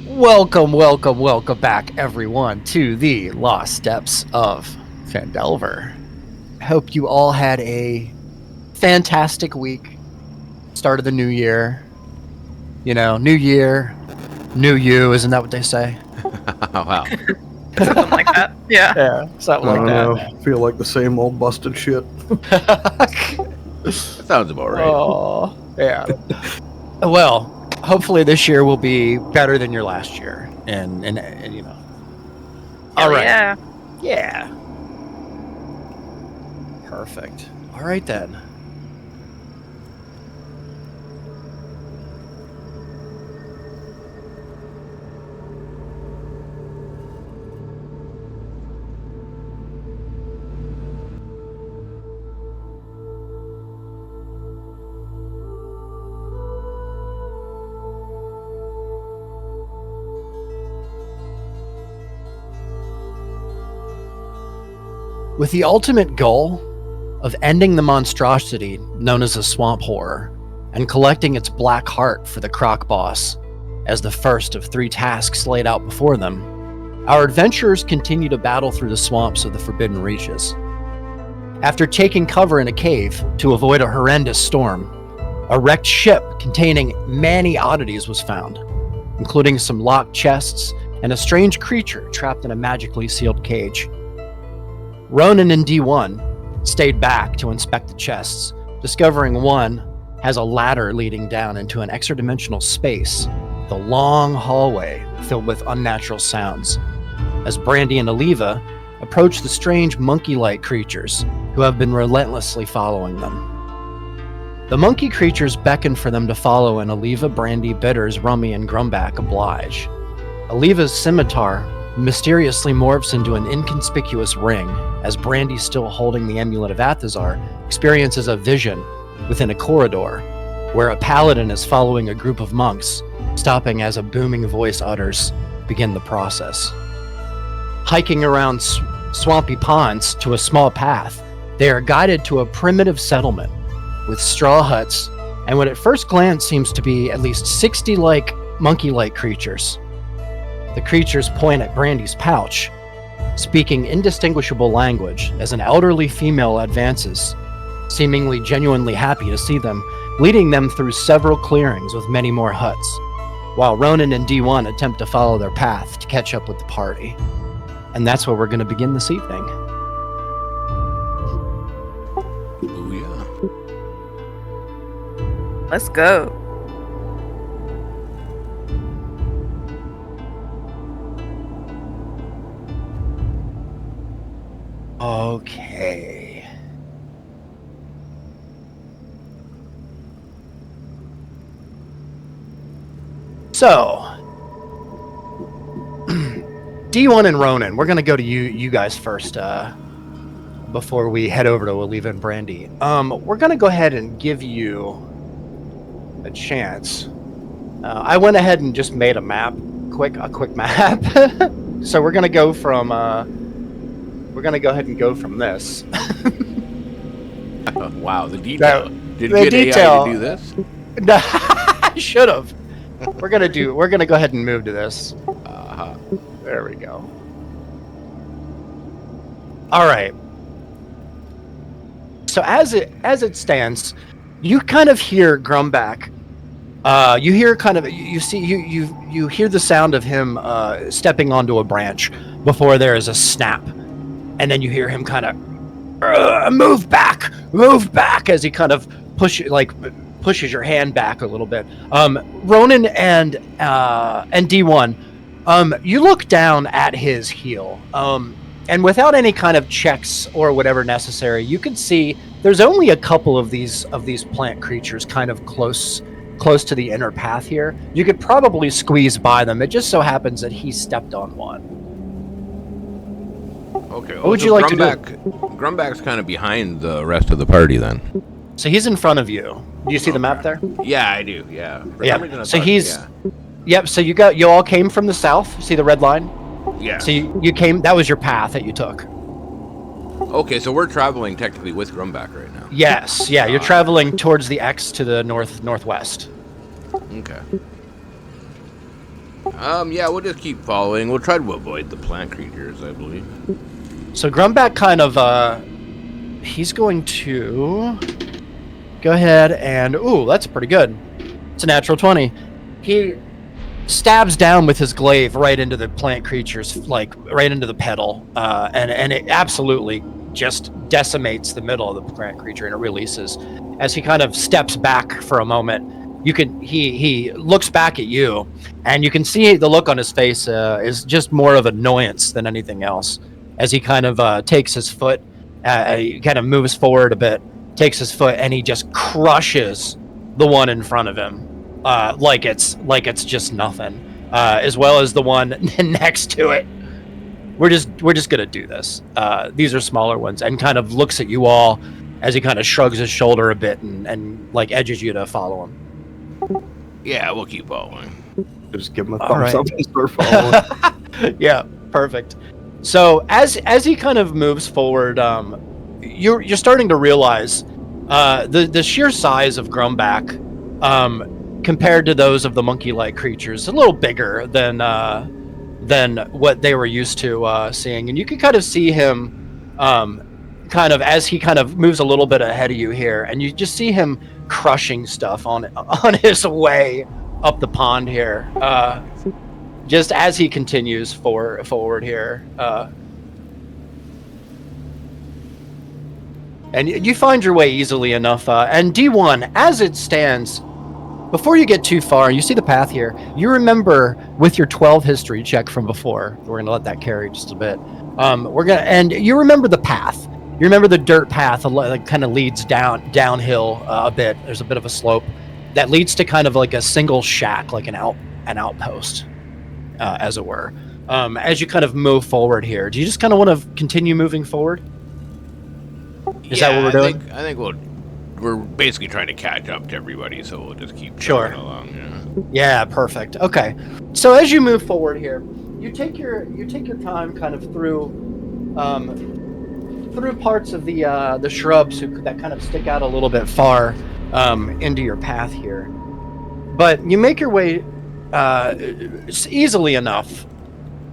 Welcome back, everyone, to the Lost Steps of Phandelver. Hope you all had a fantastic week. Start of the new year. You know, new year, new you. Isn't that what they say? Wow. Something like that. Yeah. Yeah, something I like don't that. know. Feel like the same old busted shit. That sounds about right. Oh, yeah. Well, hopefully this year will be better than your last year. And you know. All right. Yeah. Yeah. Perfect. All right, then. With the ultimate goal of ending the monstrosity known as the Swamp Horror and collecting its black heart for the Croc Boss as the first of 3 tasks laid out before them, our adventurers continue to battle through the swamps of the Forbidden Reaches. After taking cover in a cave to avoid a horrendous storm, a wrecked ship containing many oddities was found, including some locked chests and a strange creature trapped in a magically sealed cage. Ronan and D1 stayed back to inspect the chests, discovering one has a ladder leading down into an extra-dimensional space, the long hallway filled with unnatural sounds, as Brandy and Oliva approach the strange monkey-like creatures who have been relentlessly following them. The monkey creatures beckon for them to follow, and Oliva, Brandy, Bitters, Rummy, and Grumback oblige. Oliva's scimitar mysteriously morphs into an inconspicuous ring as Brandy, still holding the amulet of Athazar, experiences a vision within a corridor where a paladin is following a group of monks, stopping as a booming voice utters, "Begin the process." Hiking around swampy ponds to a small path, they are guided to a primitive settlement with straw huts and what at first glance seems to be at least 60 monkey-like creatures. The creatures point at Brandy's pouch, speaking indistinguishable language as an elderly female advances, seemingly genuinely happy to see them, leading them through several clearings with many more huts, while Ronan and D1 attempt to follow their path to catch up with the party. And that's where we're going to begin this evening. Oh, yeah. Let's go. Okay. So, D1 and Ronan, we're gonna go to you guys first, before we head over to Oliva and Brandy. We're gonna go ahead and give you a chance. I went ahead and just made a map, a quick map. So we're gonna go from, we're gonna go ahead and go from this. Wow, the detail. Did the you get detail. AI to do this? No, I should have. We're gonna go ahead and move to this. Uh-huh. There we go. All right. So as it stands, you kind of hear Grumback. You hear you hear the sound of him stepping onto a branch before there is a snap, and then you hear him kind of move back as he kind of pushes your hand back a little bit. Ronan and D1, you look down at his heel, and without any kind of checks or whatever necessary, you can see there's only a couple of these plant creatures kind of close to the inner path here. You could probably squeeze by them. It just so happens that he stepped on one. Okay. What would you like to do? Grumback's kind of behind the rest of the party then. So he's in front of you. Do you see the map there? Yeah, I do. Yeah. For some reason I So thought- he's. yeah. Yep. So you all came from the south. See the red line? Yeah. So you came. That was your path that you took. Okay, so we're traveling technically with Grumback right now. Yes. Yeah. You're traveling towards the X to the northwest. Okay. Yeah, we'll just keep following. We'll try to avoid the plant creatures, I believe. So Grumback kind of, he's going to go ahead and, ooh, that's pretty good. It's a natural 20. He stabs down with his glaive right into the plant creatures, like right into the pedal, and it absolutely just decimates the middle of the plant creature, and it releases. As he kind of steps back for a moment, he looks back at you, and you can see the look on his face is just more of annoyance than anything else. As he kind of takes his foot, he kind of moves forward a bit, takes his foot, and he just crushes the one in front of him, like it's just nothing. As well as the one next to it. We're just gonna do this. These are smaller ones, and kind of looks at you all as he kind of shrugs his shoulder a bit and like edges you to follow him. Yeah, we'll keep following. Just give him a All thumbs right. up and start following. Yeah, perfect. So as he kind of moves forward, you're starting to realize the sheer size of Grumback, compared to those of the monkey-like creatures, a little bigger than what they were used to seeing, and you can kind of see him, kind of as he kind of moves a little bit ahead of you here, and you just see him crushing stuff on his way up the pond here, just as he continues forward here, and you find your way easily enough. And D1, as it stands, before you get too far, you see the path here. You remember with your 12 history check from before. We're gonna let that carry just a bit. And you remember the path. You remember the dirt path that kind of leads downhill a bit. There's a bit of a slope that leads to kind of like a single shack, like an outpost, as it were. As you kind of move forward here, do you just kind of want to continue moving forward? Is that what we're doing? I think we're basically trying to catch up to everybody, so we'll just keep Sure. along. Yeah, perfect. Okay, so as you move forward here, you take your time, kind of through parts of the shrubs that kind of stick out a little bit far into your path here, but you make your way easily enough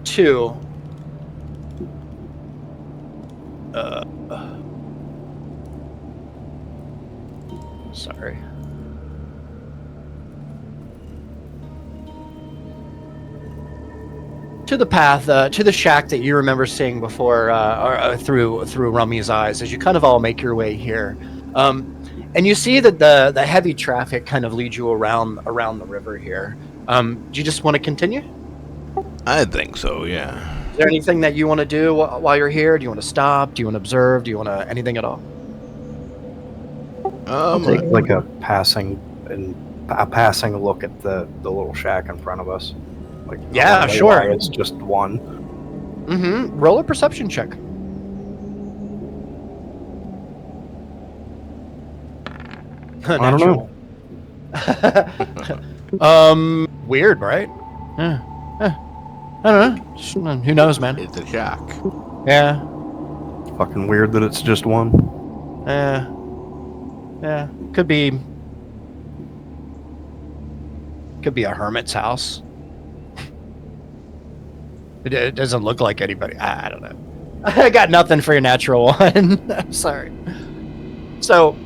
to. Sorry. To the path, to the shack that you remember seeing before, through Rummy's eyes, as you kind of all make your way here, and you see that the heavy traffic kind of leads you around the river here. Do you just want to continue? I think so. Yeah. Is there anything that you want to do while you're here? Do you want to stop? Do you want to observe? Do you want to anything at all? I'll take like a passing look at the little shack in front of us. Like, Yeah, sure. It's just one. Mm-hmm. Roll a perception check. I don't know. Weird, right? Yeah. I don't know. Who knows, man? It's a shack. Yeah. Fucking weird that it's just one. Yeah. Could be a hermit's house. It doesn't look like anybody. I don't know. I got nothing for your natural one. I'm sorry. So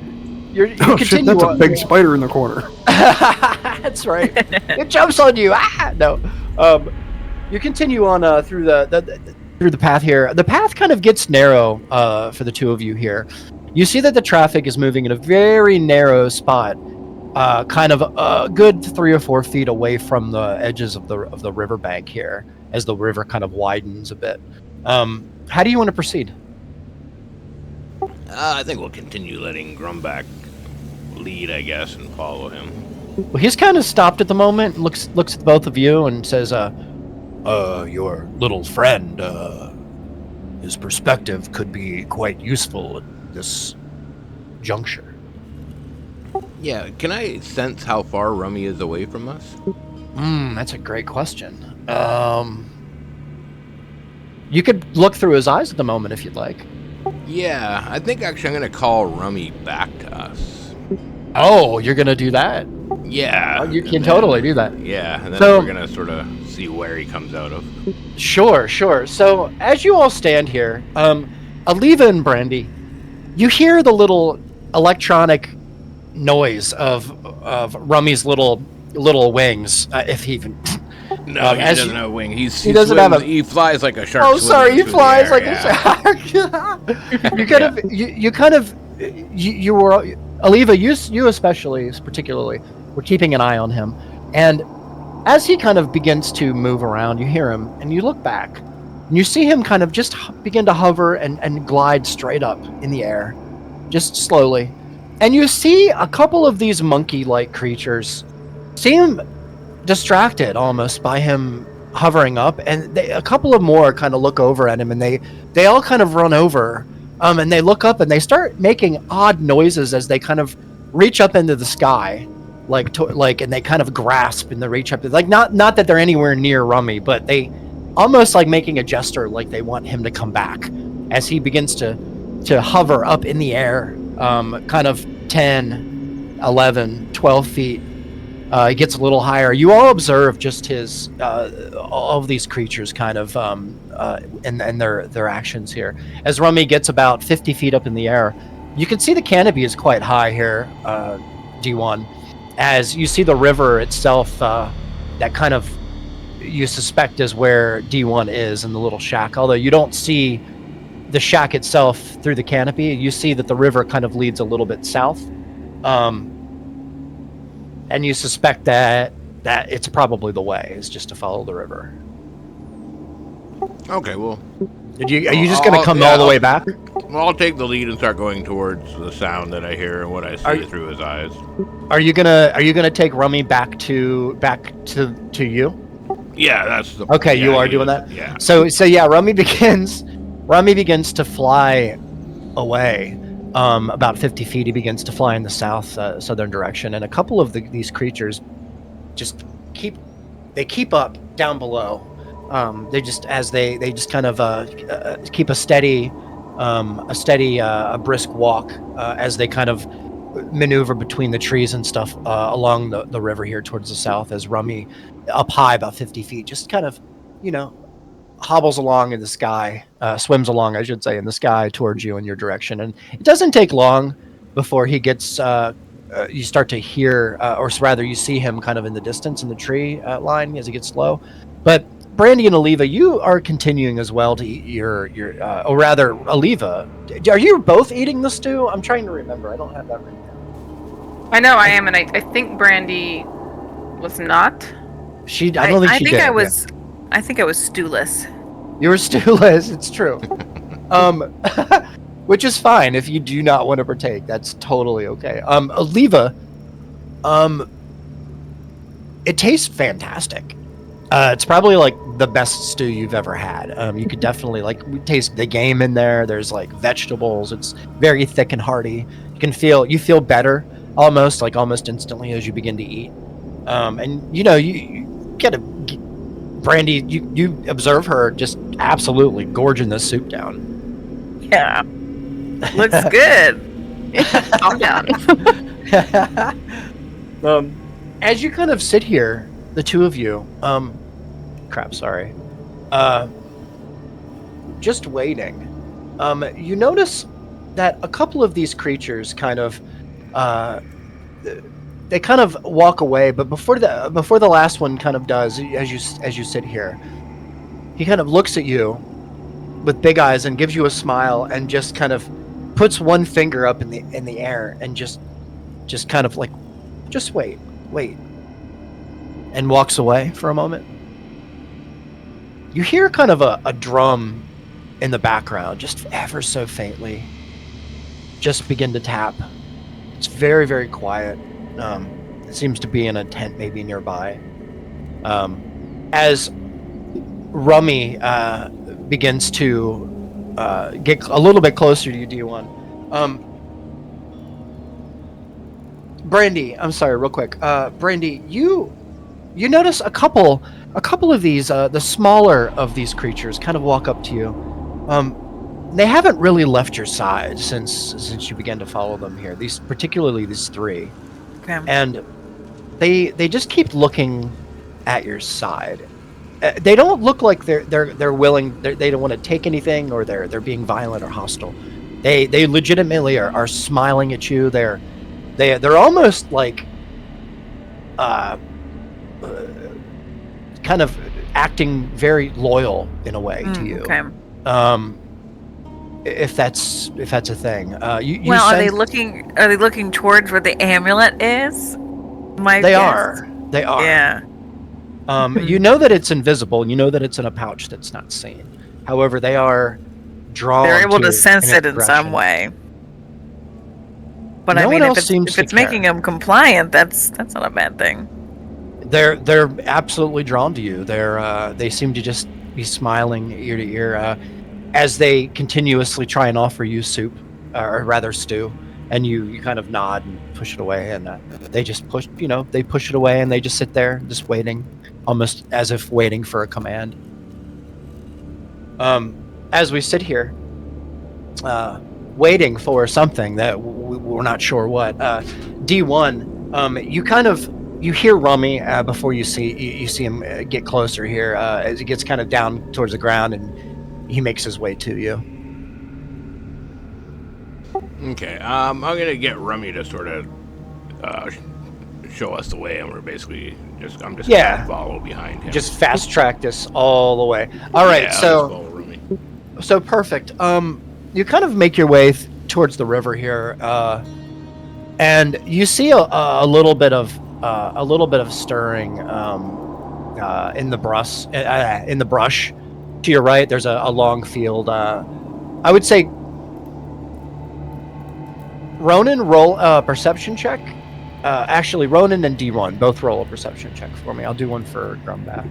you Oh continue shit, that's a on. big spider in the corner. That's right. It jumps on you. No. You continue on through the path here. The path kind of gets narrow for the two of you here. You see that the traffic is moving in a very narrow spot, kind of a good 3 or 4 feet away from the edges of the riverbank here, as the river kind of widens a bit. How do you want to proceed? I think we'll continue letting Grumback lead, I guess, and follow him. Well, he's kind of stopped at the moment, looks at both of you, and says, your little friend, his perspective could be quite useful at this juncture. Yeah, can I sense how far Rummy is away from us? That's a great question. You could look through his eyes at the moment if you'd like. Yeah, I think actually I'm going to call Rummy back to us. Oh, you're gonna do that? Yeah. You can and totally do that. Yeah, and then So- we're gonna sort of see where he comes out of. Sure. So as you all stand here, Aliva and Brandy, you hear the little electronic noise of Rummy's little wings, if he even. No, he as doesn't you- have a wing. he doesn't have a- He flies like a shark. Oh, sorry, he swimming through the flies air, like yeah. a shark. You were Aliva, you especially, particularly, were keeping an eye on him, and as he kind of begins to move around, you hear him, and you look back, and you see him kind of just begin to hover and glide straight up in the air, just slowly, and you see a couple of these monkey-like creatures seem distracted almost by him hovering up, and a couple of more kind of look over at him, and they all kind of run over, and they look up and they start making odd noises as they kind of reach up into the sky, and they kind of grasp and they reach up, like not that they're anywhere near Rummy, but they almost like making a gesture like they want him to come back as he begins to hover up in the air, kind of 10, 11, 12 feet. It gets a little higher. You all observe just his all of these creatures kind of and their actions here. As Rummy gets about 50 feet up in the air, you can see the canopy is quite high here, D1. As you see the river itself, that kind of you suspect is where D1 is in the little shack. Although you don't see the shack itself through the canopy, you see that the river kind of leads a little bit south. And you suspect that it's probably the way is just to follow the river. Okay, well, Are you just going to come all the way back? I'll take the lead and start going towards the sound that I hear and what I see through his eyes. Are you gonna take Rummy back to you? Yeah, that's the. Okay, yeah, you are he doing is, that. Yeah. So yeah, Rummy begins to fly away. About 50 feet, he begins to fly in the southern direction, and a couple of these creatures just keep up down below. They just kind of keep a steady, brisk walk as they kind of maneuver between the trees and stuff along the river here towards the south. As Rummy, up high about 50 feet, just kind of, hobbles along in the sky, swims along, I should say, in the sky towards you in your direction. And it doesn't take long before he gets, you start to hear, or rather you see him kind of in the distance in the tree line as he gets low. But Brandy and Aliva, you are continuing as well to eat or rather, Aliva, are you both eating the stew? I'm trying to remember. I don't have that right now. I know I am, and I think Brandy was not. I don't think she did. I think I was stewless. You were stewless. It's true. Which is fine if you do not want to partake. That's totally okay. Aliva, it tastes fantastic. It's probably like the best stew you've ever had. You could definitely we taste the game in there. There's like vegetables. It's very thick and hearty. You feel better almost instantly as you begin to eat. And you get Brandy, you observe her just absolutely gorging this soup down. Yeah. Looks good. Calm down. As you kind of sit here, the two of you, just waiting, you notice that a couple of these creatures kind of, they kind of walk away, but before the last one kind of does, as you sit here, he kind of looks at you with big eyes and gives you a smile and just kind of puts one finger up in the air and just kind of like, just wait, and walks away for a moment. You hear kind of a drum in the background, just ever so faintly, just begin to tap. It's very, very quiet. It seems to be in a tent maybe nearby. As Rummy begins to get a little bit closer to you, D1. Brandy, I'm sorry, real quick. Brandy, you notice a couple of these, the smaller of these creatures, kind of walk up to you. They haven't really left your side since you began to follow them here. Particularly these three. Okay. And they just keep looking at your side. They don't look like they're willing. They don't want to take anything, or they're being violent or hostile. They legitimately are smiling at you. They're almost like kind of acting very loyal in a way to you. Okay. If that's a thing. You Are they sense- looking? Are they looking towards where the amulet is? They are. Yeah. You know that it's invisible. You know that it's in a pouch that's not seen. However, they are drawn. They're able to it sense in it in some direction. way. But No I one mean, else if seems it's to making care. them compliant, that's not a bad thing. They're absolutely drawn to you. They seem to just be smiling ear to ear as they continuously try and offer you soup, or rather stew, and you kind of nod and push it away, and they just push it away, and they just sit there just waiting, almost as if waiting for a command. As we sit here, waiting for something that we're not sure what. D1, you hear Rummy before you see him get closer here as he gets kind of down towards the ground, and he makes his way to you. Okay, I'm gonna get Rummy to sort of show us the way, and we're basically I'm just gonna follow behind him. Just fast track this all the way. All right, Yeah, I'll just so follow Rummy. So perfect. You kind of make your way towards the river here, and you see a little bit of stirring in the brush. To your right, there's a long field. I would say, Ronan, roll a perception check. Actually, Ronan and D1 both roll a perception check for me. I'll do one for Grumback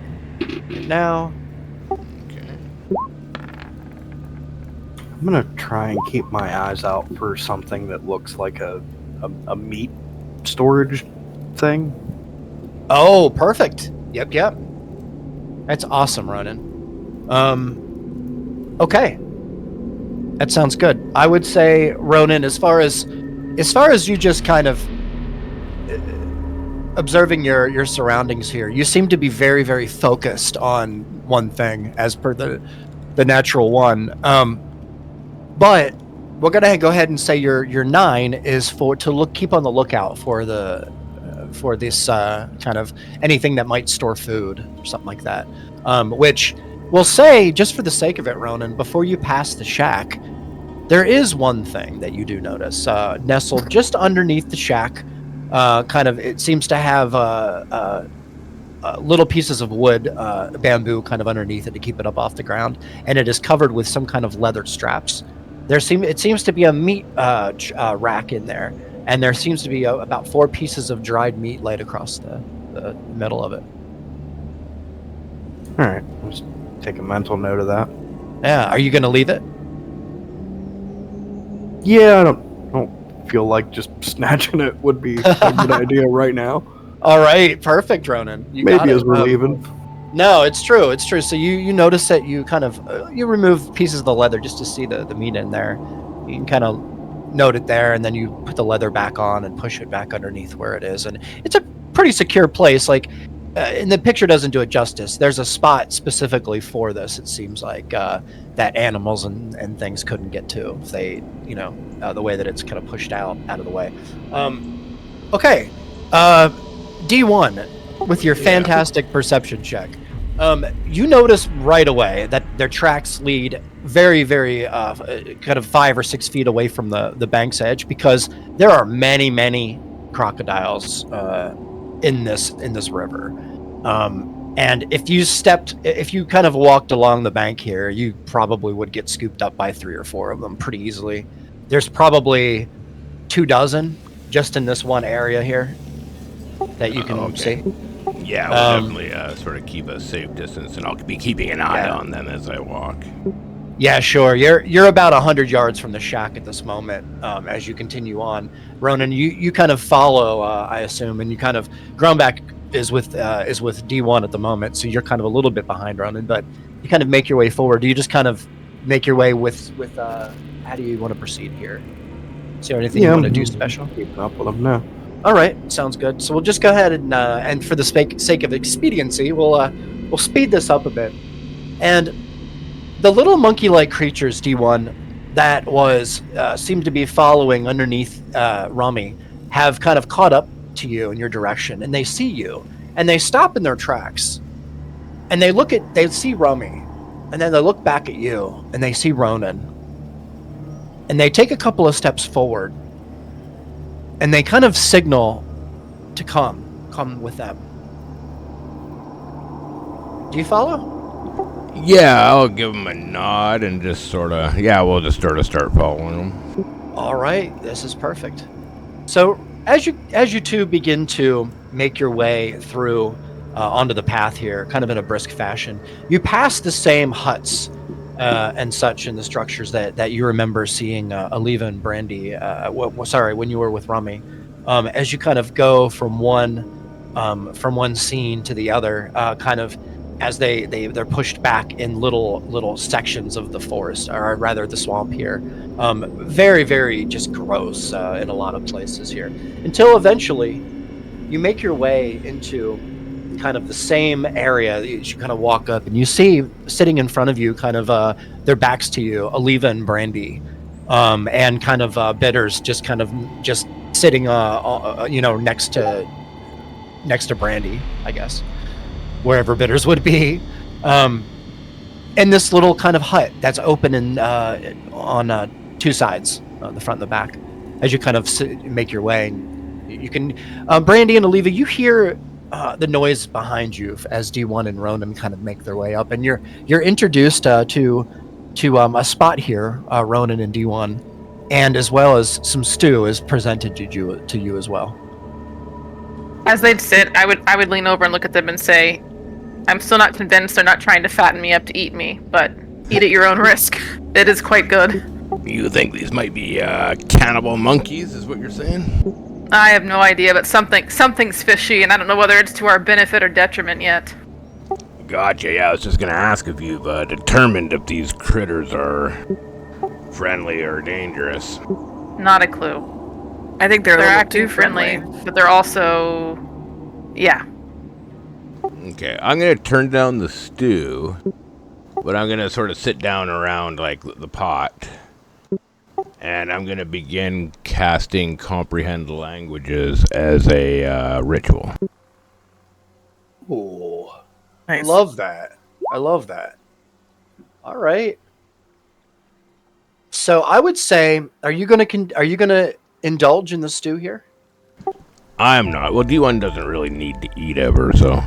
now. I'm gonna try and keep my eyes out for something that looks like a meat storage thing. Oh, perfect. Yep. That's awesome, Ronan. Okay. That sounds good. I would say, Ronan, as far as you just kind of observing your surroundings here, you seem to be very, very focused on one thing, as per the natural one. But we're gonna go ahead and say your 9 is keep on the lookout for for this kind of anything that might store food or something like that. Which we'll say, just for the sake of it, Ronan, before you pass the shack, there is one thing that you do notice nestled just underneath the shack. It seems to have little pieces of wood, bamboo, kind of underneath it to keep it up off the ground, and it is covered with some kind of leather straps. It seems to be a meat rack in there, and there seems to be about 4 pieces of dried meat laid across the middle of it. All right, let's take a mental note of that. Yeah, are you going to leave it? Yeah, I don't feel like just snatching it would be a good idea right now. All right, perfect, Ronan. You got Maybe it. as we're leaving. No, it's true. So you notice that you kind of you remove pieces of the leather just to see the meat in there. You can kind of note it there, and then you put the leather back on and push it back underneath where it is. And it's a pretty secure place. Like, and the picture doesn't do it justice. There's a spot specifically for this. It seems like that animals and things couldn't get to if they, the way that it's kind of pushed out of the way. Okay, D1, with your fantastic perception check. You notice right away that their tracks lead very, very kind of 5 or 6 feet away from the bank's edge, because there are many, many crocodiles in this river. And if you kind of walked along the bank here, you probably would get scooped up by 3 or 4 of them pretty easily. There's probably 24 just in this one area here that you can see. Yeah, we'll definitely sort of keep a safe distance, and I'll be keeping an eye on them as I walk. Yeah, sure. You're about 100 yards from the shack at this moment. As you continue on, Ronan, you kind of follow, I assume, and you kind of Grumback is with D1 at the moment, so you're kind of a little bit behind Ronan, but you kind of make your way forward. Do you just kind of make your way with how do you want to proceed here? Is there anything you want to do special? Keeping up with them now. All right, sounds good. So we'll just go ahead and for the sake of expediency, we'll speed this up a bit. And the little monkey-like creatures, D1, that was seemed to be following underneath Rami, have kind of caught up to you in your direction, and they see you, and they stop in their tracks, and they see Rami, and then they look back at you, and they see Ronan, and they take a couple of steps forward, and they kind of signal to come with them. Do you follow? Yeah, I'll give him a nod and just sort of, we'll just sort of start following him. All right, this is perfect. So as you two begin to make your way through onto the path here, kind of in a brisk fashion, you pass the same huts and such in the structures that you remember seeing Aliva and Brandy. When you were with Rami, as you kind of go from one scene to the other, kind of. As they're pushed back in little sections of the forest, or rather the swamp here. Very, very just gross in a lot of places here. Until eventually you make your way into kind of the same area. You kind of walk up and you see sitting in front of you, kind of their backs to you, Aliva and Brandy, and kind of Bitters just sitting next to Brandy, I guess. Wherever Bitters would be, in this little kind of hut that's open on two sides, the front and the back. As you kind of make your way, you can, Brandy and Aliva, you hear the noise behind you as D1 and Ronan kind of make their way up, and you're introduced to a spot here, Ronan and D1, and as well as some stew is presented to you as well. As they'd sit, I would lean over and look at them and say, I'm still not convinced they're not trying to fatten me up to eat me, but eat at your own risk. It is quite good. You think these might be cannibal monkeys, is what you're saying? I have no idea, but something's fishy, and I don't know whether it's to our benefit or detriment yet. Gotcha, I was just gonna ask if you've determined if these critters are friendly or dangerous. Not a clue. I think they're a little acting too friendly. but they're also... yeah. Okay, I'm gonna turn down the stew, but I'm gonna sort of sit down around like the pot, and I'm gonna begin casting comprehend languages as a ritual. Ooh, Nice. I love that. All right. So I would say, are you gonna indulge in the stew here? I'm not. Well, D1 doesn't really need to eat ever, so.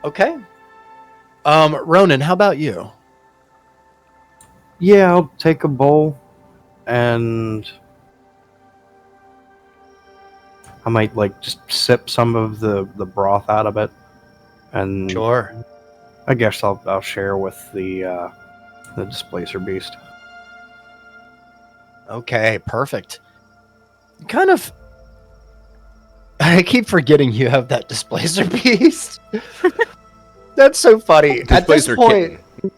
Okay. Ronan, how about you? Yeah, I'll take a bowl, and I might just sip some of the broth out of it, and Sure. I guess I'll share with the displacer beast. Okay, perfect. Kind of. I keep forgetting you have that displacer beast. That's so funny. Displacer At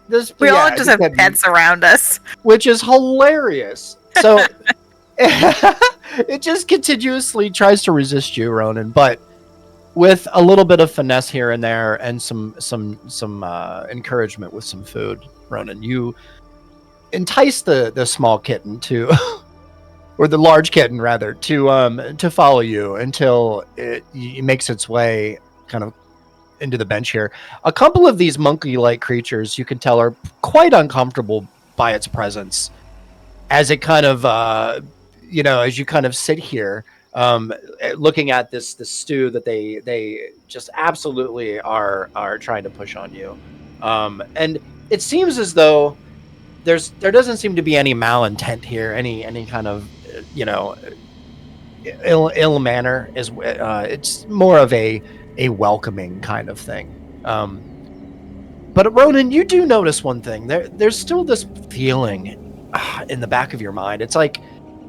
this point, We all just have pets around us. which is hilarious. So it just continuously tries to resist you, Ronan, but with a little bit of finesse here and there, and some encouragement with some food, Ronan, you entice the small kitten to, or the large kitten rather, to follow you until it makes its way kind of into the bench here. A couple of these monkey-like creatures you can tell are quite uncomfortable by its presence, as it kind of as you kind of sit here looking at this stew that they just absolutely are trying to push on you, and it seems as though there doesn't seem to be any malintent here, any kind of ill manner. It's more of a welcoming kind of thing. But Ronan, you do notice one thing. There's still this feeling in the back of your mind. It's like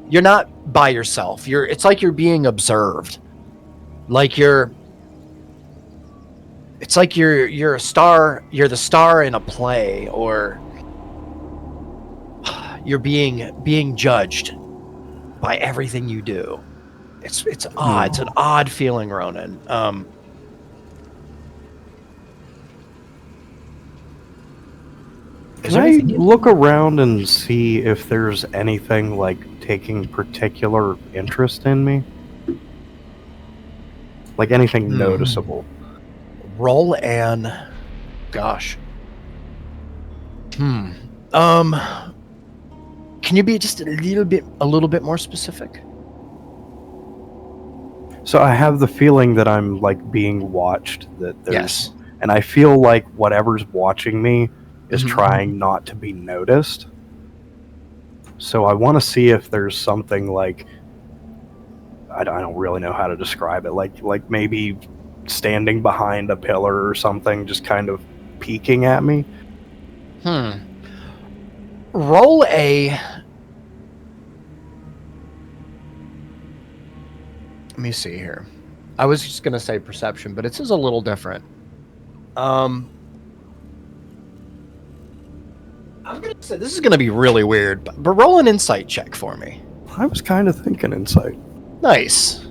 you're not by yourself. It's like you're being observed. It's like you're a star. You're the star in a play, or you're being judged by everything you do. It's odd. It's an odd feeling, Ronan. Can I look around and see if there's anything like taking particular interest in me? Like anything noticeable? Roll and gosh. Can you be just a little bit more specific? So I have the feeling that I'm like being watched. That there's, Yes. and I feel like whatever's watching me is trying not to be noticed. So I want to see if there's something like I don't really know how to describe it. Like maybe standing behind a pillar or something, just kind of peeking at me. Roll a. Let me see here. I was just gonna say perception, but it is a little different. I'm gonna say this is gonna be really weird, but roll an insight check for me. I was kind of thinking insight. Nice.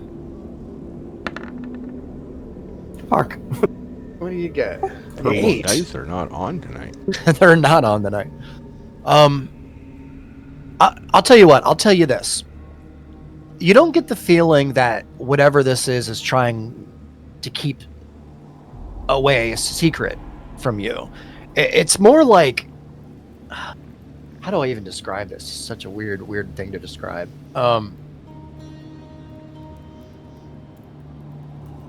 Fuck. What do you get? An Purple 8. dice are not on tonight. They're not on tonight. I'll tell you what. I'll tell you this. You don't get the feeling that whatever this is trying to keep away a secret from you. It's more like, how do I even describe this? It's such a weird thing to describe.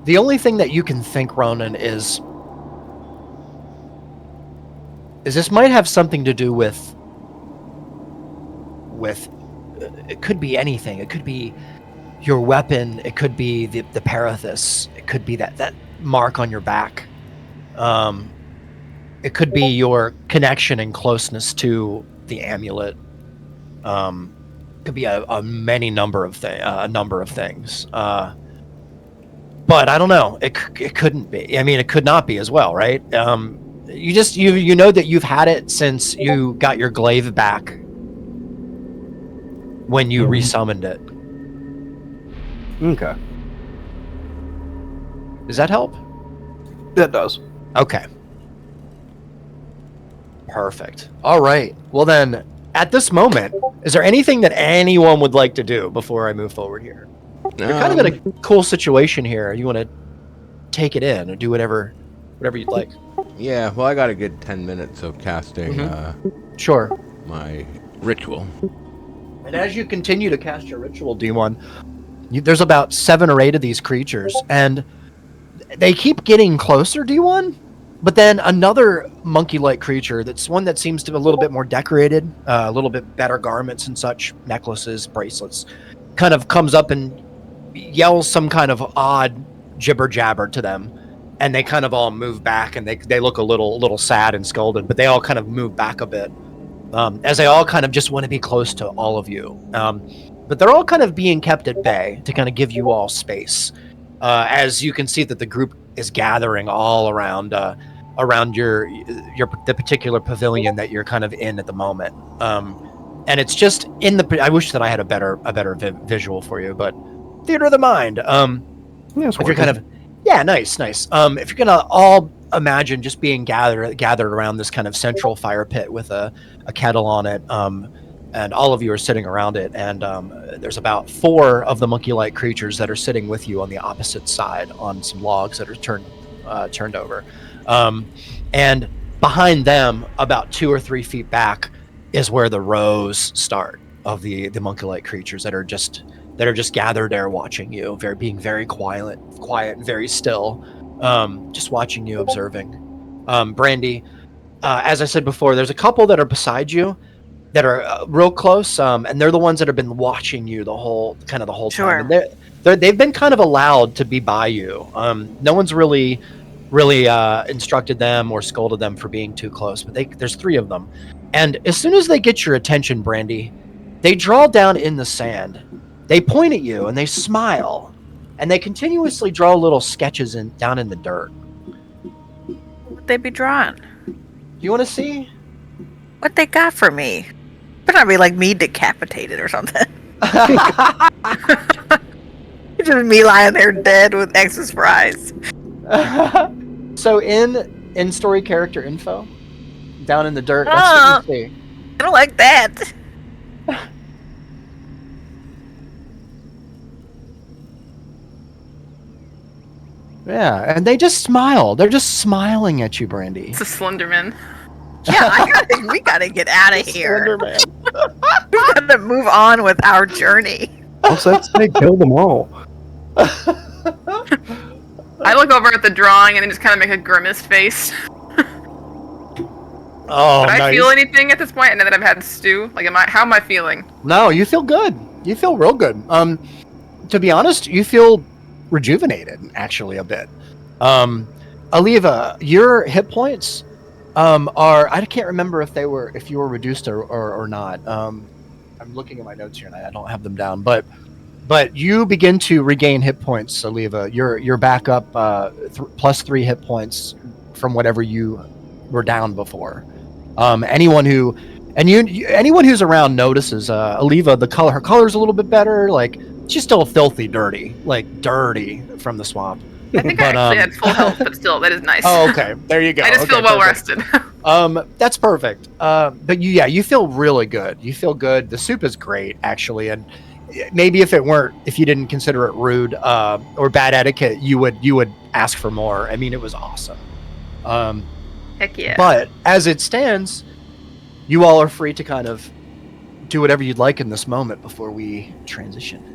The only thing that you can think, Ronan, is this might have something to do with it could be anything. It could be your weapon. It could be the parathis. It could be that mark on your back. It could be your connection and closeness to the amulet. Could be a number of things. But I don't know. It couldn't be. I mean, it could not be as well, right? You know that you've had it since you got your glaive back when you resummoned it. Okay. Does that help? That does. Okay. Perfect. All right. Well then, at this moment, is there anything that anyone would like to do before I move forward here? You're kind of in a cool situation here. You want to take it in and do whatever you'd like. Yeah, well, I got a good 10 minutes of casting Sure. my ritual. And as you continue to cast your ritual, D1, there's about 7 or 8 of these creatures, and they keep getting closer, D1. But then another monkey-like creature, that's one that seems to be a little bit more decorated, a little bit better garments and such, necklaces, bracelets, kind of comes up and yells some kind of odd jibber jabber to them, and they kind of all move back, and they look a little sad and scolded, but they all kind of move back a bit, as they all kind of just want to be close to all of you. But they're all kind of being kept at bay to kind of give you all space, as you can see that the group is gathering all around the particular pavilion that you're kind of in at the moment. And it's just in the. I wish that I had a better visual for you, but theater of the mind. If you're kind of, nice. If you're gonna all imagine just being gathered around this kind of central fire pit with a kettle on it, and all of you are sitting around it, and there's about 4 of the monkey-like creatures that are sitting with you on the opposite side on some logs that are turned over, and behind them, about 2 or 3 feet back, is where the rows start of the monkey-like creatures that are just gathered there watching you, being very quiet and very still, just watching you, observing. Brandy, as I said before, there's a couple that are beside you that are real close, and they're the ones that have been watching you the whole Sure. time. And they've been kind of allowed to be by you. No one's really instructed them or scolded them for being too close, but there's 3 of them. And as soon as they get your attention, Brandy, they draw down in the sand. They point at you and they smile, and they continuously draw little sketches down in the dirt. What they be drawing? Do you want to see? What they got for me? Better not be like me decapitated or something. Just me lying there dead with X's fries. So in story character info, down in the dirt, that's what you see. I don't like that. Yeah, and they just smile. They're just smiling at you, Brandy. It's a Slenderman. Yeah, we gotta get out of here. Slenderman. We gotta move on with our journey. What's that say? Kill them all. I look over at the drawing and then just kind of make a grimace face. Oh, Would I nice. feel anything at this point? And now that I've had stew, like, how am I feeling? No, you feel good. You feel real good. To be honest, you feel rejuvenated actually a bit. Aliva, your hit points are, I can't remember if you were reduced or not. I'm looking at my notes here and I don't have them down, but you begin to regain hit points, Aliva. You're back up plus 3 hit points from whatever you were down before. Anyone who's around notices Aliva, her color's a little bit better. Like, she's still filthy dirty, like dirty from the swamp. I think I actually had full health, but still, that is nice. Oh, okay. There you go. I just feel well rested. That's perfect. But you feel really good. You feel good. The soup is great, actually, and maybe if you didn't consider it rude or bad etiquette, you would ask for more. I mean, it was awesome. Heck yeah. But as it stands, you all are free to kind of do whatever you'd like in this moment before we transition.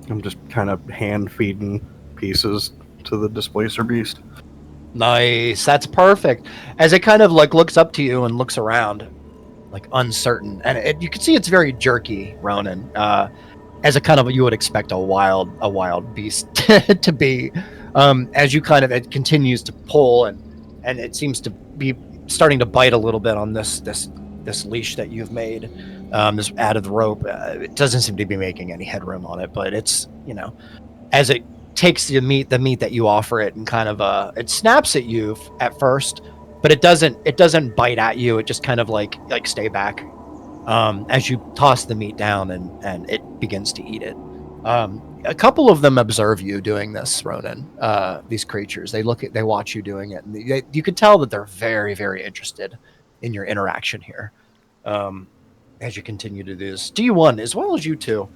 I'm just kind of hand feeding pieces to the displacer beast. Nice. That's perfect. As it kind of like looks up to you and looks around, like uncertain, and you can see it's very jerky, Ronan. As a kind of, you would expect a wild beast to be. As you kind of, it continues to pull and it seems to be starting to bite a little bit on this leash that you've made, this added rope. It doesn't seem to be making any headroom on it, but it's, as it takes the meat that you offer it and kind of it snaps at you at first, but it doesn't bite at you. It just kind of like stay back as you toss the meat down and it begins to eat it. A couple of them observe you doing this, Ronan. These creatures, they watch you doing it, and you can tell that they're very, very interested in your interaction here. As you continue to do this, D1 as well as you two,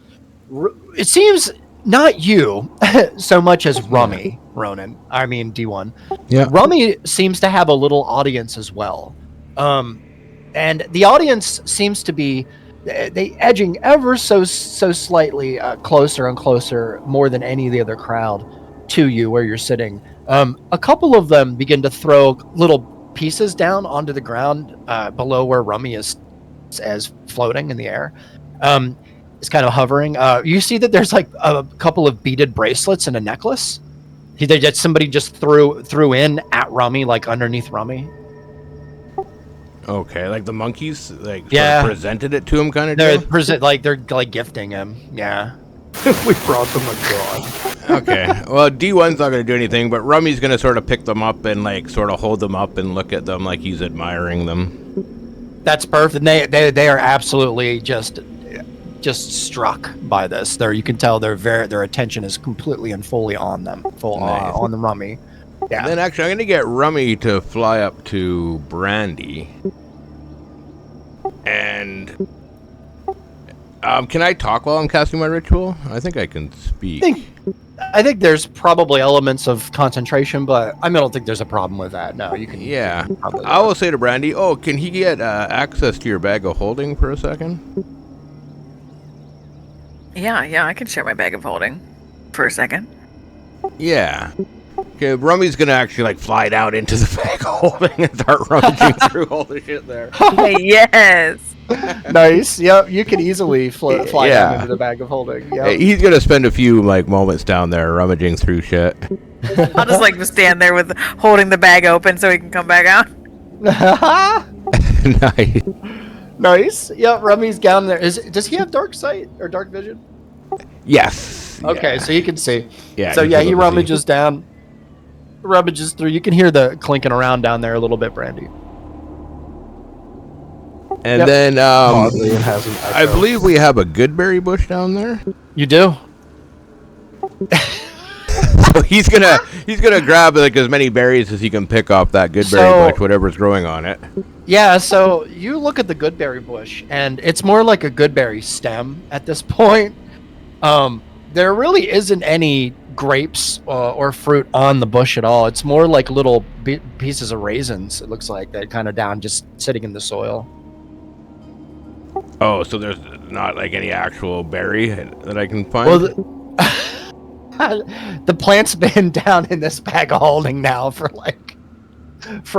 it seems not you so much as Rummy, Ronan. I mean D1. Yeah. Rummy seems to have a little audience as well, and the audience seems to be. They edging ever so slightly closer and closer, more than any of the other crowd, to you where you're sitting. A couple of them begin to throw little pieces down onto the ground below where Rummy is as floating in the air. It's kind of hovering. You see that there's like a couple of beaded bracelets and a necklace that somebody just threw in at Rummy, like underneath Rummy. Okay, like the monkeys, like sort Yeah. of presented it to him, kind of. They're gifting him. Yeah. We brought them a god. Okay, well, D1's not going to do anything, but Rummy's going to sort of pick them up and like sort of hold them up and look at them like he's admiring them. That's perfect. They are absolutely just struck by this. You can tell their attention is completely and fully on them, Nice. on the Rummy. Yeah. And then actually, I'm going to get Rummy to fly up to Brandy. And can I talk while I'm casting my ritual? I think I can speak. I think there's probably elements of concentration, but I don't think there's a problem with that. No, you can. Yeah. you can probably do I will it. say to Brandy, oh, can he get access to your bag of holding for a second? Yeah, I can share my bag of holding for a second. Yeah. Okay, Rummy's gonna actually like fly down into the bag of holding and start rummaging through all the shit there. Yes. Nice. Yep, you can easily fly Yeah. down into the bag of holding. Yep. Hey, he's gonna spend a few like moments down there rummaging through shit. I'll just like stand there with holding the bag open so he can come back out. Nice. Nice. Yep, Rummy's down there. Does he have dark sight or dark vision? Yes. Okay, Yeah. so you can see. Yeah. So he's yeah, able he to see. rummages down, rummages through. You can hear the clinking around down there a little bit, Brandy. And Yep. then Oddly, it has an echo. I believe we have a goodberry bush down there. You do. So he's gonna grab like as many berries as he can pick off that goodberry bush, whatever's growing on it. Yeah, so you look at the goodberry bush, and it's more like a goodberry stem at this point. There really isn't any grapes or fruit on the bush at all. It's more like little pieces of raisins. It looks like that kind of down, just sitting in the soil. Oh, so there's not like any actual berry that I can find? Well, the plant's been down in this bag of holding now for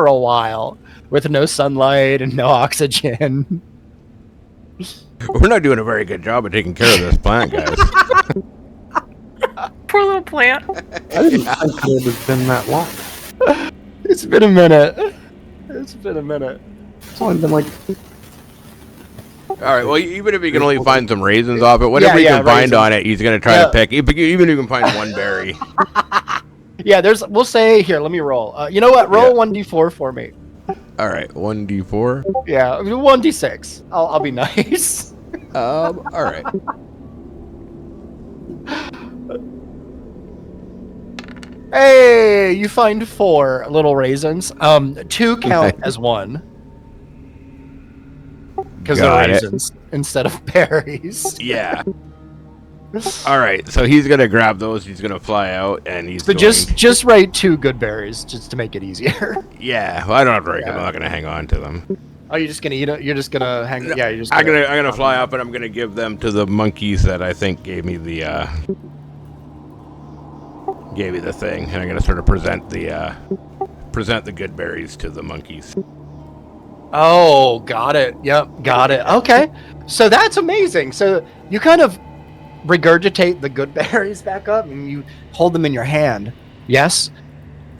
a while, with no sunlight and no oxygen. We're not doing a very good job of taking care of this plant, guys. Poor little plant. I didn't think it would have been that long. It's been a minute. It's only been like... All right. Well, even if you can only find some raisins off it, whatever Yeah, you can find raisins. on it, he's gonna try to pick. Even if you can find one berry. Yeah, we'll say here. Let me roll. You know what? Roll 1d4 for me. All right, 1d4. Yeah, 1d6. I'll be nice. All right. Hey, you find 4 little raisins. 2 count as 1. Because they're Got it. raisins instead of berries. Yeah. All right. So he's gonna grab those. He's gonna fly out, and he's. But just write 2 good berries just to make it easier. Yeah. Well, I don't have to write them. Yeah. I'm not gonna hang on to them. Oh, you're just gonna you're just gonna hang. Yeah, you're just. I'm gonna fly up, and I'm gonna give them to the monkeys that I think gave me the thing, and I'm gonna sort of present the good berries to the monkeys. Oh, got it. Yep, got it. Okay, so that's amazing. So you kind of regurgitate the good berries back up, and you hold them in your hand. Yes,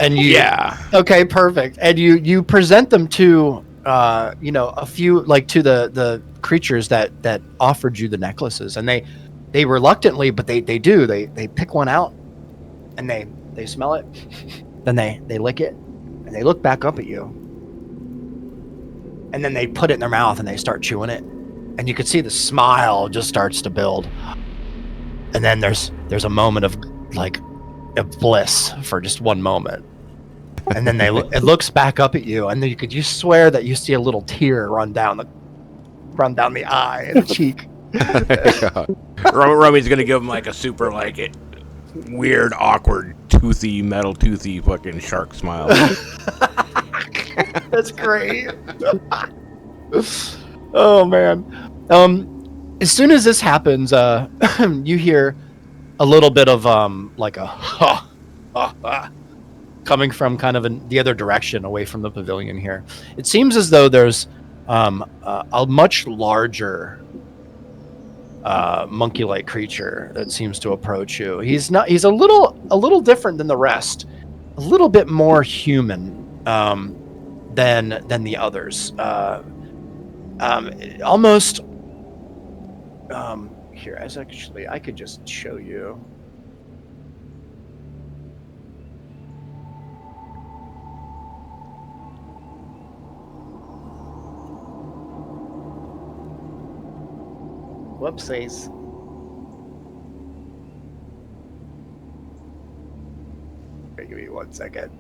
and you. Yeah. Okay, perfect. And you present them to a few, like, to the creatures that offered you the necklaces, and they reluctantly, but they do. They pick one out, and they smell it, then they lick it, and they look back up at you. And then they put it in their mouth and they start chewing it. And you can see the smile just starts to build. And then there's a moment of bliss for just one moment. And then it looks back up at you, and then you swear that you see a little tear run down the eye and the cheek. Rummy's gonna give him like a super weird, awkward, metal toothy fucking shark smile. That's great. Oh man. As soon as this happens, you hear a little bit of like a ha, ha, ha, coming from kind of the other direction away from the pavilion here. It seems as though there's a much larger monkey-like creature that seems to approach you. He's a little different than the rest, a little bit more human than the others. Almost here, as actually I could just show you. Whoopsies. Okay, give me 1 second.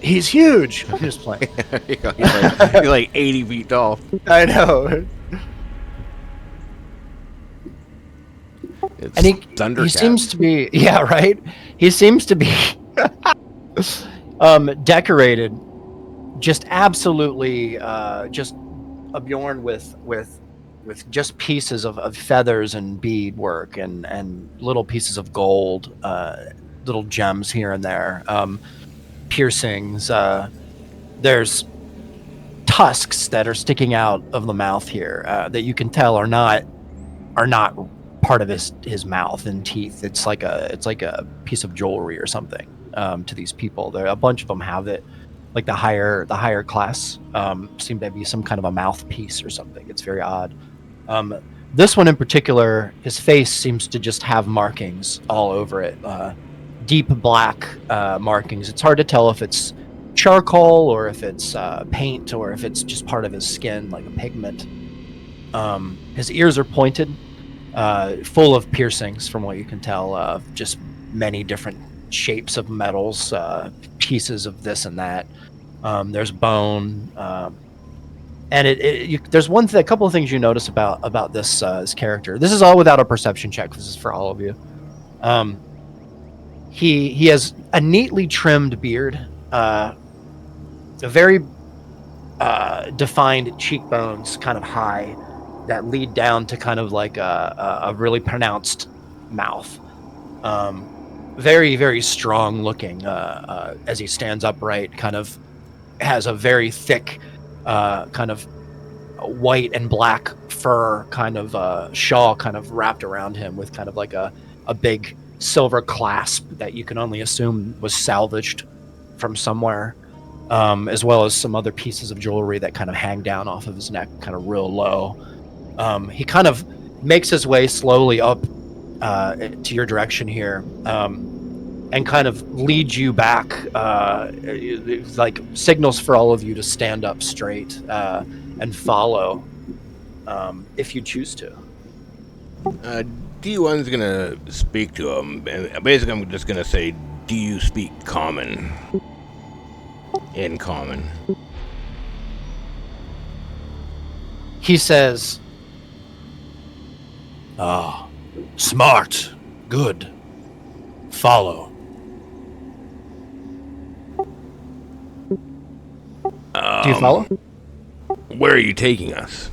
He's huge. I'm just playing. He's like 80 feet tall. I know. It's And he Thundercat. seems to be, yeah, right. He seems to be decorated, just absolutely, just adorned with just pieces of feathers and beadwork and little pieces of gold, little gems here and there, piercings. There's tusks that are sticking out of the mouth here that you can tell are not part of his mouth and teeth. It's like a piece of jewelry or something to these people. There, a bunch of them have it. Like the higher class seem to be some kind of a mouthpiece or something. It's very odd. This one in particular, his face seems to just have markings all over it, deep black markings. It's hard to tell if it's charcoal or if it's paint or if it's just part of his skin, like a pigment. His ears are pointed, full of piercings, from what you can tell. Just many different shapes of metals, pieces of this and that. There's bone, and there's a couple of things you notice about this character. This is all without a perception check. This is for all of you. He has a neatly trimmed beard, a very defined cheekbones, kind of high, that lead down to kind of like a really pronounced mouth. Very, very strong looking as he stands upright, kind of has a very thick kind of white and black fur kind of shawl kind of wrapped around him with kind of like a big silver clasp that you can only assume was salvaged from somewhere, as well as some other pieces of jewelry that kind of hang down off of his neck kind of real low. He kind of makes his way slowly up to your direction here, and kind of leads you back, like signals for all of you to stand up straight and follow, if you choose to. D1's gonna speak to him, and basically I'm just gonna say, do you speak common? In common. He says, smart, good, follow. Do you follow? Where are you taking us?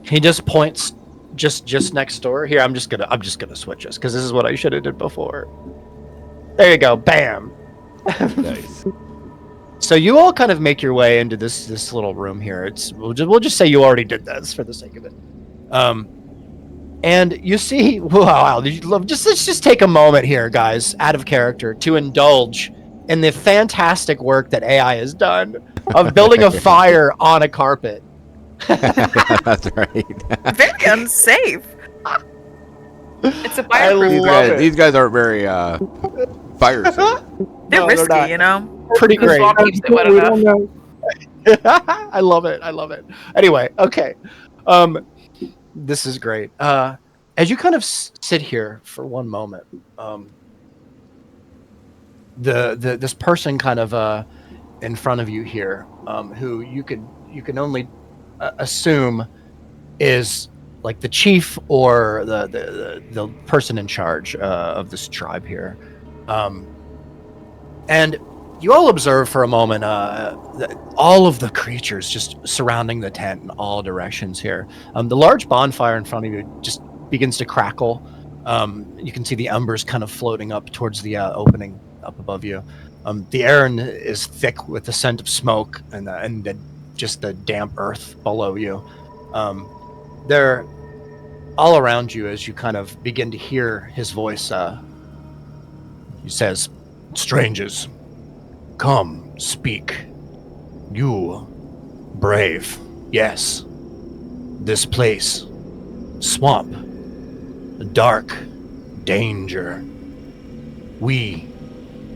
He just points just next door. Here, I'm just gonna switch this because this is what I should have did before. There you go, bam. Nice. So you all kind of make your way into this little room here. We'll just say you already did this for the sake of it. And you see, wow, let's just take a moment here, guys, out of character, to indulge in the fantastic work that AI has done of building a fire on a carpet. That's right. Very unsafe. It's a fireproof. These guys aren't very fire safe. They're risky, not. you know? Pretty The great. swamp keeps it wet enough. I love it. Anyway, okay. This is great. As you kind of sit here for one moment, this person kind of in front of you here, who you can only assume is like the chief or the person in charge of this tribe here, and you all observe for a moment all of the creatures just surrounding the tent in all directions here. The large bonfire in front of you just begins to crackle. You can see the embers kind of floating up towards the opening up above you. The air is thick with the scent of smoke and just the damp earth below you. They're all around you as you kind of begin to hear his voice. He says, "Strangers, come, speak. You, brave, yes. This place, swamp, dark, danger. We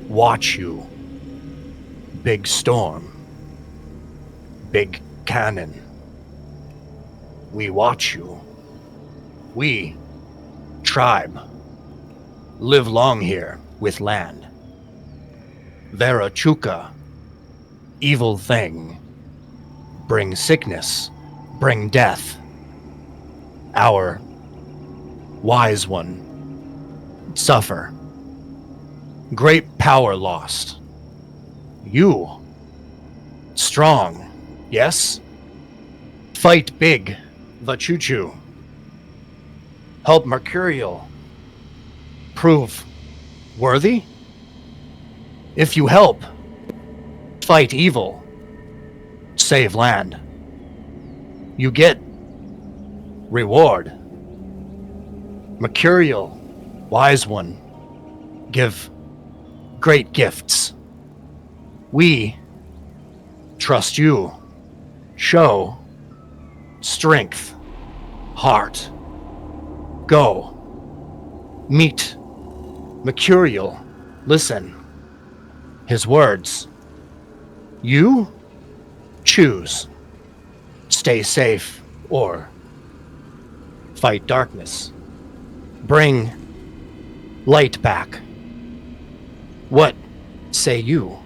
watch you. Big storm, big cannon. We watch you. We, tribe, live long here with land. Vera Chuka, evil thing, bring sickness, bring death. Our wise one, suffer. Great power lost. You, strong, yes? Fight big, Vachuchu. Help Mercurial. Prove worthy? If you help, fight evil, save land. You get reward. Mercurial, wise one, give great gifts. We trust you. Show strength. Heart. Go. Meet Mercurial. Listen. His words. You choose. Stay safe or fight darkness. Bring light back. What say you?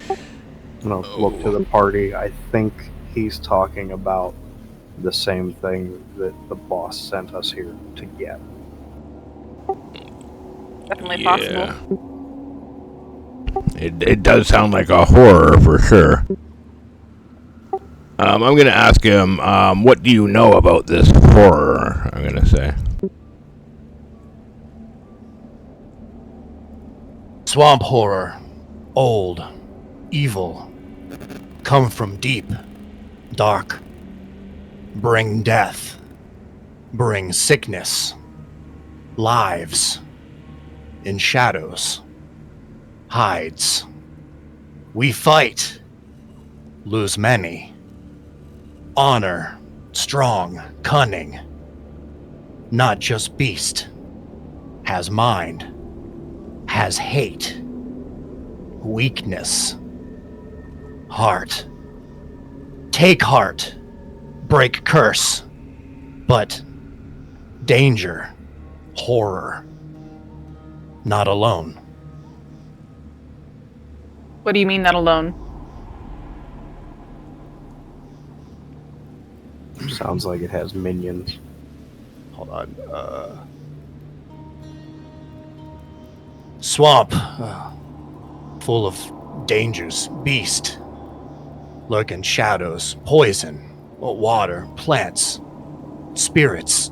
I'm gonna look to the party. I think he's talking about the same thing that the boss sent us here to get. Definitely possible. It does sound like a horror for sure. I'm gonna ask him, what do you know about this horror? I'm gonna say. Swamp horror. Old. Evil. Come from deep. Dark. Bring death. Bring sickness. Lives. In shadows. Hides. We fight. Lose many. Honor. Strong. Cunning. Not just beast. Has mind. Has hate. Weakness. Heart. Take heart. Break curse. But danger. Horror. Not alone. What do you mean not alone? Sounds like it has minions. Hold on. Swamp. Full of dangers. Beast. Lurking shadows. Poison. Water. Plants. Spirits.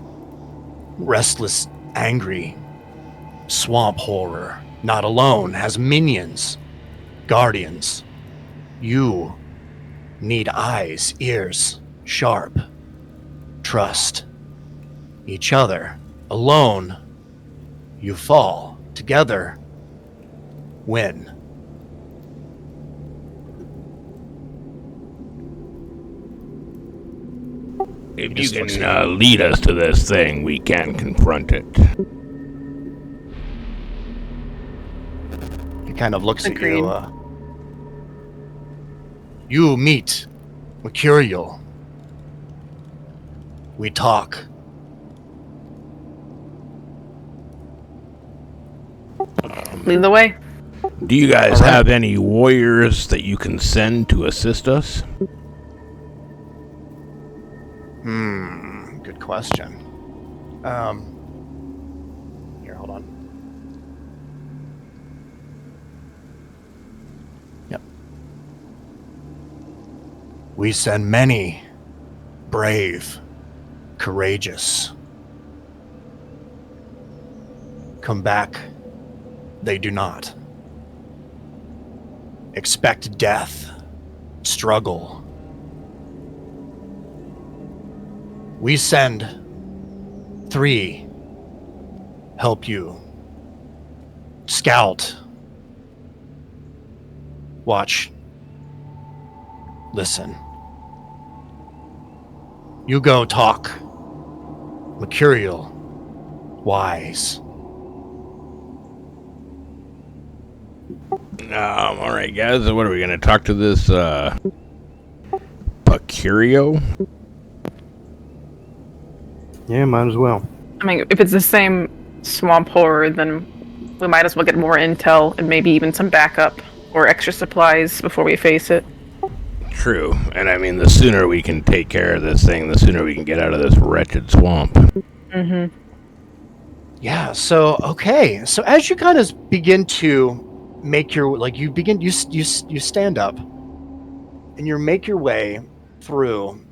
Restless. Angry. Swamp horror. Not alone. Has minions. Guardians. You need eyes, ears, sharp. Trust each other. Alone, you fall. Together, win. If you can lead us to this thing, we can confront it. He kind of looks Agreed. at you. You meet Mercurial. We talk. Lead the way. Do you guys All right. have any warriors that you can send to assist us? Good question. Here, hold on. Yep. We send many brave, courageous. Come back, they do not. Expect death, struggle. We send 3, help you. Scout. Watch. Listen. You go talk. Mercurial. Wise. Alright guys, so what are we gonna talk to this, Mercurio? Yeah, might as well. I mean, if it's the same swamp horror, then we might as well get more intel and maybe even some backup or extra supplies before we face it. True, and I mean, the sooner we can take care of this thing, the sooner we can get out of this wretched swamp. Mm-hmm. Yeah, so okay. So as you kind of begin to make your you stand up and you make your way through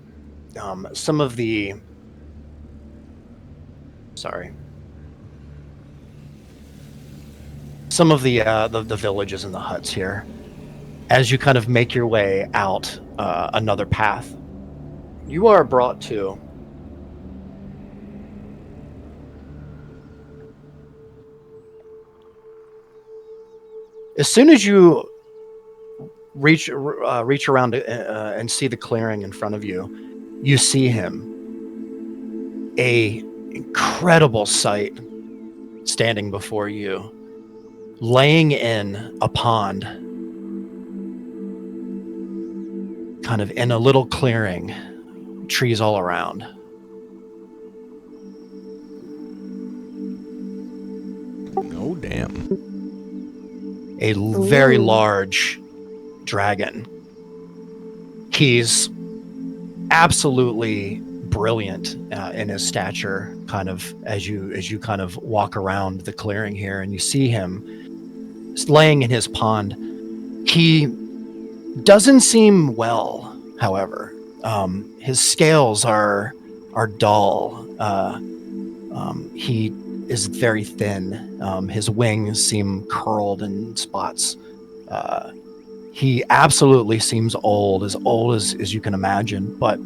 some of the the villages and the huts here. As you kind of make your way out another path, you are brought to as soon as you reach around and see the clearing in front of you, you see him, a incredible sight standing before you, laying in a pond, kind of in a little clearing, trees all around. Oh, damn. A very large dragon. He's absolutely brilliant in his stature, kind of as you kind of walk around the clearing here, and you see him laying in his pond. He doesn't seem well, however. His scales are dull. He is very thin. His wings seem curled in spots. He absolutely seems old as you can imagine, but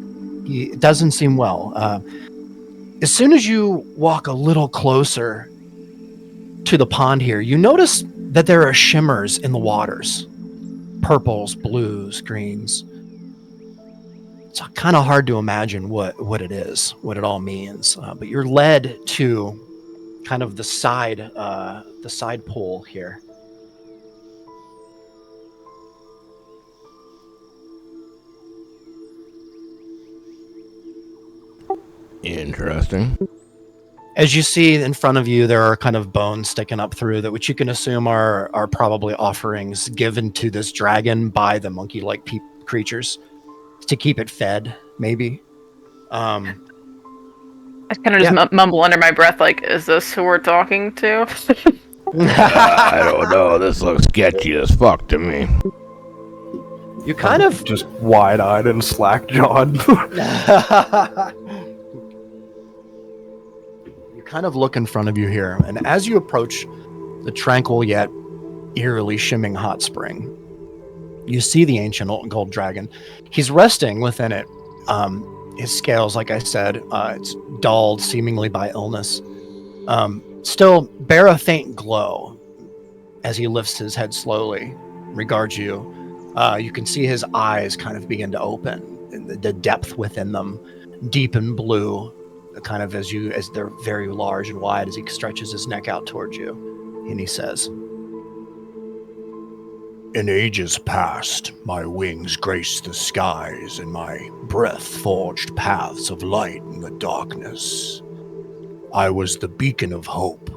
he doesn't seem well. As soon as you walk a little closer to the pond here, you notice that there are shimmers in the waters. Purples, blues, greens. It's kind of hard to imagine what it is, what it all means. But you're led to kind of the side pool here. Interesting. As you see in front of you, there are kind of bones sticking up through that, which you can assume are probably offerings given to this dragon by the monkey-like creatures to keep it fed, maybe. I kind of just mumble under my breath, like, is this who we're talking to? I don't know. This looks sketchy as fuck to me. You kind of just wide-eyed and slack-jawed. You kind of look in front of you here, and as you approach the tranquil yet eerily shimming hot spring, you see the ancient gold dragon. He's resting within it. His scales, like I said, it's dulled seemingly by illness. Still bear a faint glow as he lifts his head slowly, regards you. You can see his eyes kind of begin to open, and the depth within them, deep and blue, kind of as they're very large and wide as he stretches his neck out towards you. And he says, "In ages past, my wings graced the skies, and my breath forged paths of light in the darkness. I was the beacon of hope,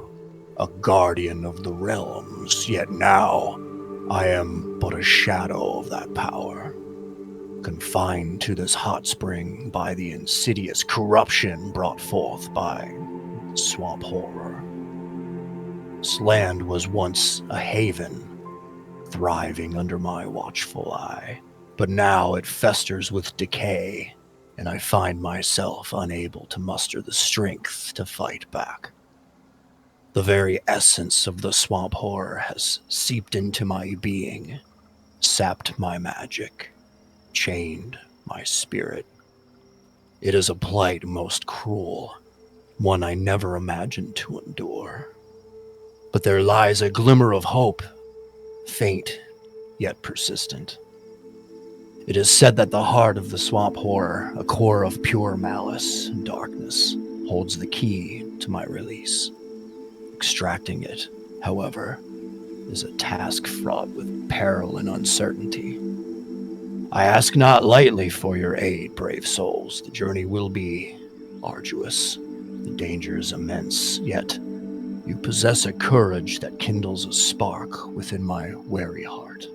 a guardian of the realms, yet now I am but a shadow of that power, confined to this hot spring by the insidious corruption brought forth by swamp horror. This land was once a haven, thriving under my watchful eye, but now it festers with decay, and I find myself unable to muster the strength to fight back. The very essence of the swamp horror has seeped into my being, sapped my magic, chained my spirit. It is a plight most cruel, one I never imagined to endure. But there lies a glimmer of hope, faint yet persistent. It is said that the heart of the swamp horror, a core of pure malice and darkness, holds the key to my release. Extracting it, however, is a task fraught with peril and uncertainty. I ask not lightly for your aid, brave souls. The journey will be arduous. The danger is immense, yet you possess a courage that kindles a spark within my wary heart.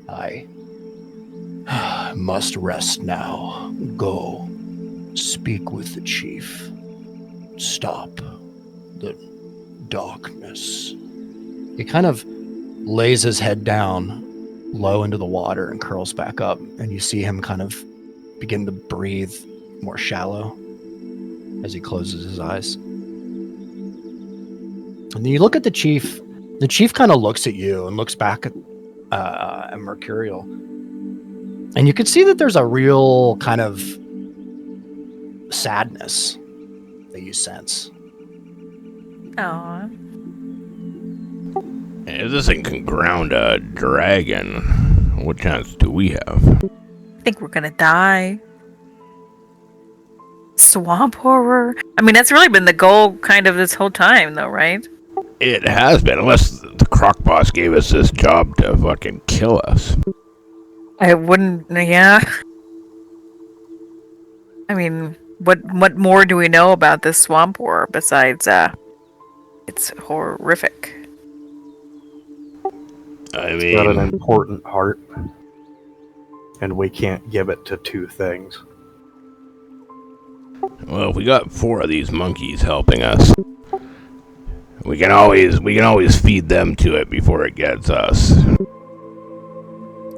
I must rest now. Go, speak with the chief. Stop the darkness. He kind of lays his head down low into the water and curls back up, and you see him kind of begin to breathe more shallow as he closes his eyes. And then you look at the chief. The chief kind of looks at you and looks back at Mercurial. And you can see that there's a real kind of sadness that you sense. Aww. If this thing can ground a dragon, What chance do we have? I think we're gonna die. Swamp horror. I mean, that's really been the goal kind of this whole time, though, right? It has been, unless the croc boss gave us this job to fucking kill us. I wouldn't. Yeah. I mean, what more do we know about this swamp horror besides it's horrific? I It's got an mean, important heart, and we can't give it to two things. well, if we got 4 of these monkeys helping us, we can always feed them to it before it gets us.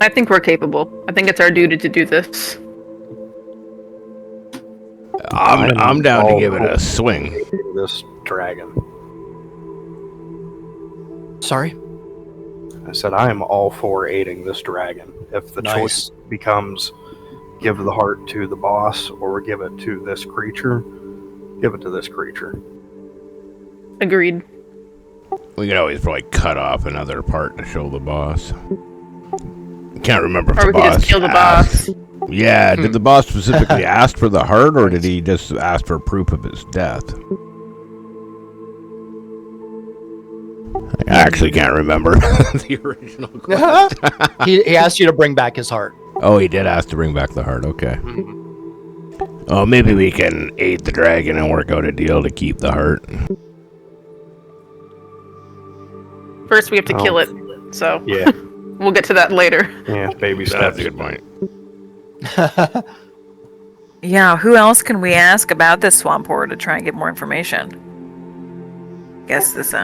I think we're capable. I think it's our duty to do this. I'm down to all give it a for swing. This dragon. Sorry? I said I am all for aiding this dragon. If the Nice. choice becomes give the heart to the boss or give it to this creature, give it to this creature. Agreed. We could always probably cut off another part to show the boss. Can't remember if Or the we could boss just kill the asked. boss. Yeah, did the boss specifically ask for the heart, or did he just ask for proof of his death? I actually can't remember the original question. he asked you to bring back his heart. Oh, he did ask to bring back the heart, okay. Oh, maybe we can aid the dragon and work out a deal to keep the heart. First, we have to kill it. So Yeah, we'll get to that later. yeah, baby That's steps. a good point. Yeah. Who else can we ask about this swamp horror to try and get more information? Guess this.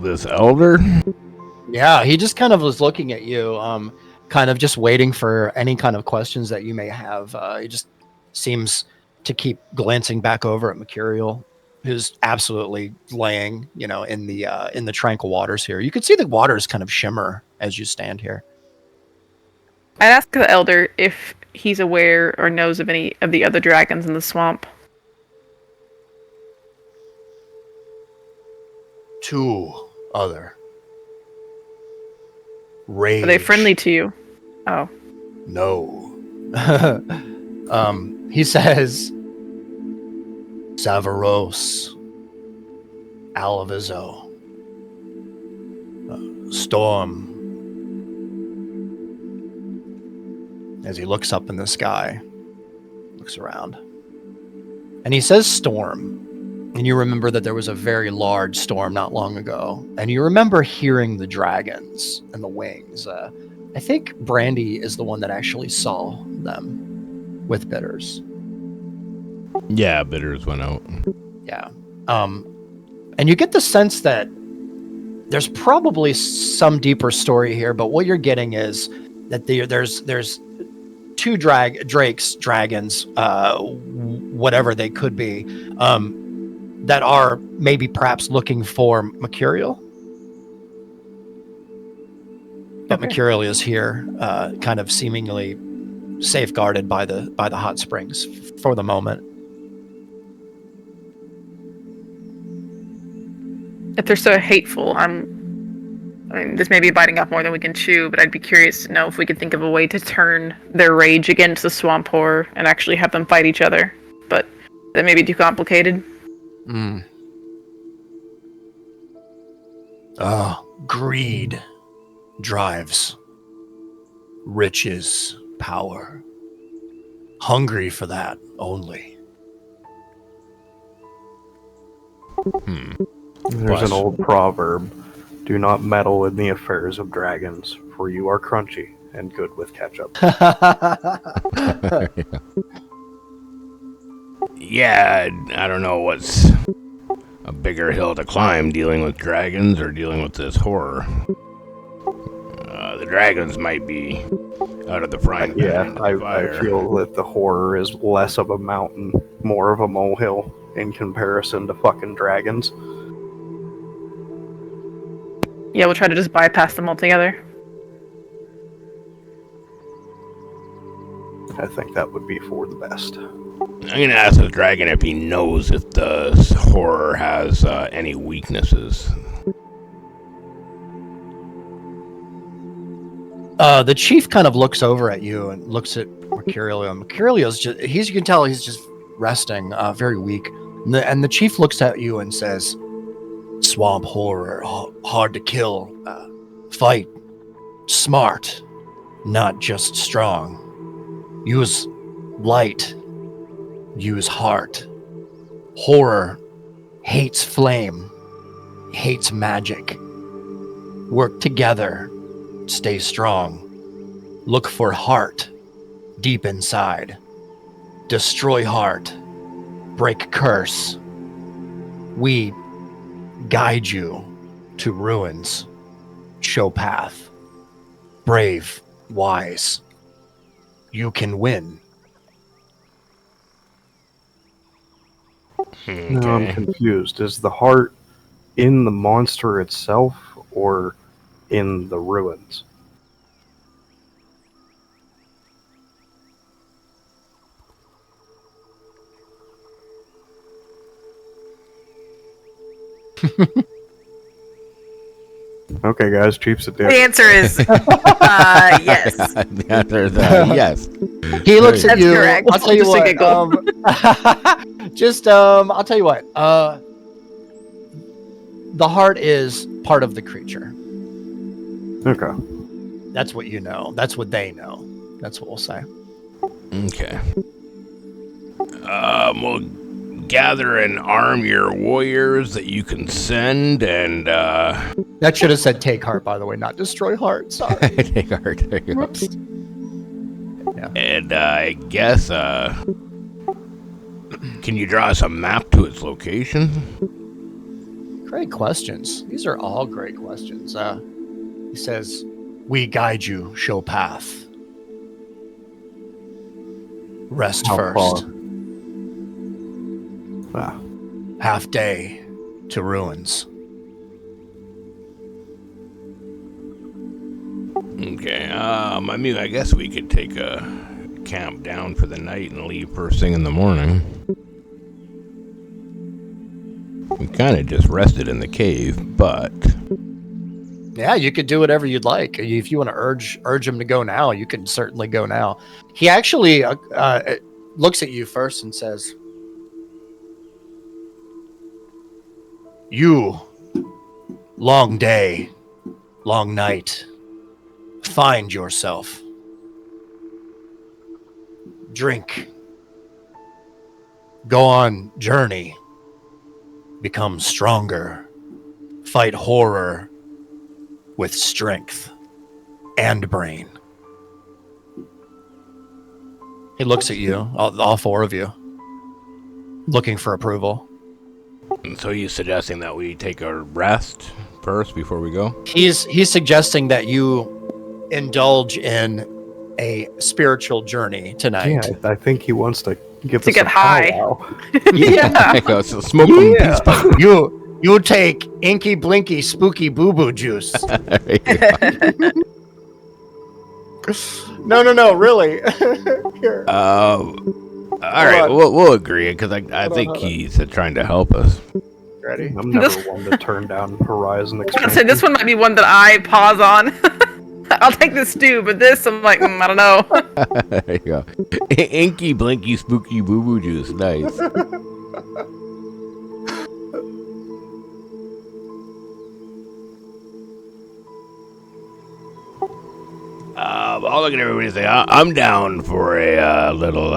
This elder? Yeah, he just kind of was looking at you, kind of just waiting for any kind of questions that you may have. He just seems to keep glancing back over at Mercurial, who's absolutely laying, in the tranquil waters here. You can see the waters kind of shimmer as you stand here. I'd ask the elder if he's aware or knows of any of the other dragons in the swamp. 2 other. Rage. Are they friendly to you? Oh. No. He says Savaros, Alavizo, Storm. As he looks up in the sky, looks around, and he says Storm. And you remember that there was a very large storm not long ago. And you remember hearing the dragons and the wings. I think Brandy is the one that actually saw them with Bitters. Yeah, Bitters went out. Yeah. And you get the sense that there's probably some deeper story here, but what you're getting is that there's 2 dragons, whatever they could be, that are maybe perhaps looking for Mercurial. But Mercurial is here, kind of seemingly safeguarded by the hot springs for the moment. If they're so hateful, I mean, this may be biting off more than we can chew, but I'd be curious to know if we could think of a way to turn their rage against the swamp horror and actually have them fight each other. But that may be too complicated. Greed drives riches, power. Hungry for that only. There's an old proverb: "Do not meddle in the affairs of dragons, for you are crunchy and good with ketchup." Yeah, I don't know what's a bigger hill to climb, dealing with dragons or dealing with this horror. The dragons might be out of the frying pan Yeah, into the I fire. feel that the horror is less of a mountain, more of a molehill in comparison to fucking dragons. Yeah, we'll try to just bypass them altogether. I think that would be for the best. I'm gonna ask the dragon if he knows if the horror has any weaknesses. The chief kind of looks over at you and looks at Mercurial. Mercurial's just, you can tell he's just resting, very weak. And the chief looks at you and says, swamp horror, hard to kill. Fight smart, not just strong. Use light, use heart. Horror hates flame, hates magic. Work together, stay strong. Look for heart deep inside. Destroy heart, break curse. We guide you to ruins, show path. Brave, wise. You can win. No, I'm confused. Is the heart in the monster itself or in the ruins? Okay, guys, Chief's a dick. The answer is yes. The answer is yes. He looks at That's you. correct. I'll tell you Just a what. I'll tell you what. The heart is part of the creature. Okay. That's what you know. That's what they know. That's what we'll say. Okay. We'll gather and arm your warriors that you can send, and That should have said take heart, by the way, not destroy heart. Sorry. take heart. There you go. Whoops. Yeah. And I guess, can you draw us a map to its location? Great questions. These are all great questions. He says, "We guide you, show path. Rest How first. far? Ah, Half day to ruins." Okay, I mean, I guess we could take a camp down for the night and leave first thing in the morning. We kind of just rested in the cave, but Yeah, you could do whatever you'd like. If you want to urge him to go now, you can certainly go now. He actually looks at you first and says, "You, long day, long night, find yourself. Drink. Go on journey. Become stronger. Fight horror with strength and brain." He looks at you, all four of you, looking for approval. and so you're suggesting that we take a rest first before we go? He's suggesting that you indulge in a spiritual journey tonight. yeah, I think he wants to give To us get a high. powwow. Yeah. There you go. So smoke them Yeah. peace pipe. You take inky blinky spooky boo boo juice. There you go. No, really. Here. All right, on. we'll agree because I think hold on. he's trying to help us. Ready? I'm never one to turn down Horizon I was gonna say expansion. this one might be one that I pause on. I'll take the stew, but this I'm like, I don't know. There you go. Inky, blinky, spooky, boo boo juice. Nice. I'll look at everybody and say, I'm down for a little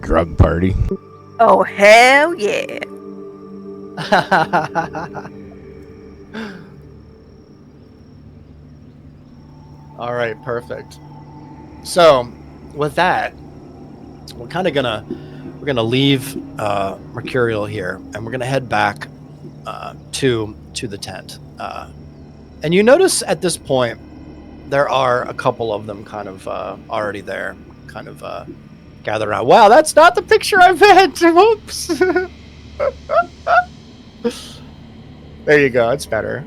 drug party. Oh hell yeah! All right, perfect. So, with that, we're kind of gonna leave Mercurial here, and we're gonna head back to the tent. And you notice at this point there are a couple of them kind of already there, kind of gathered around. Wow, that's not the picture I meant. Whoops. There you go. It's better.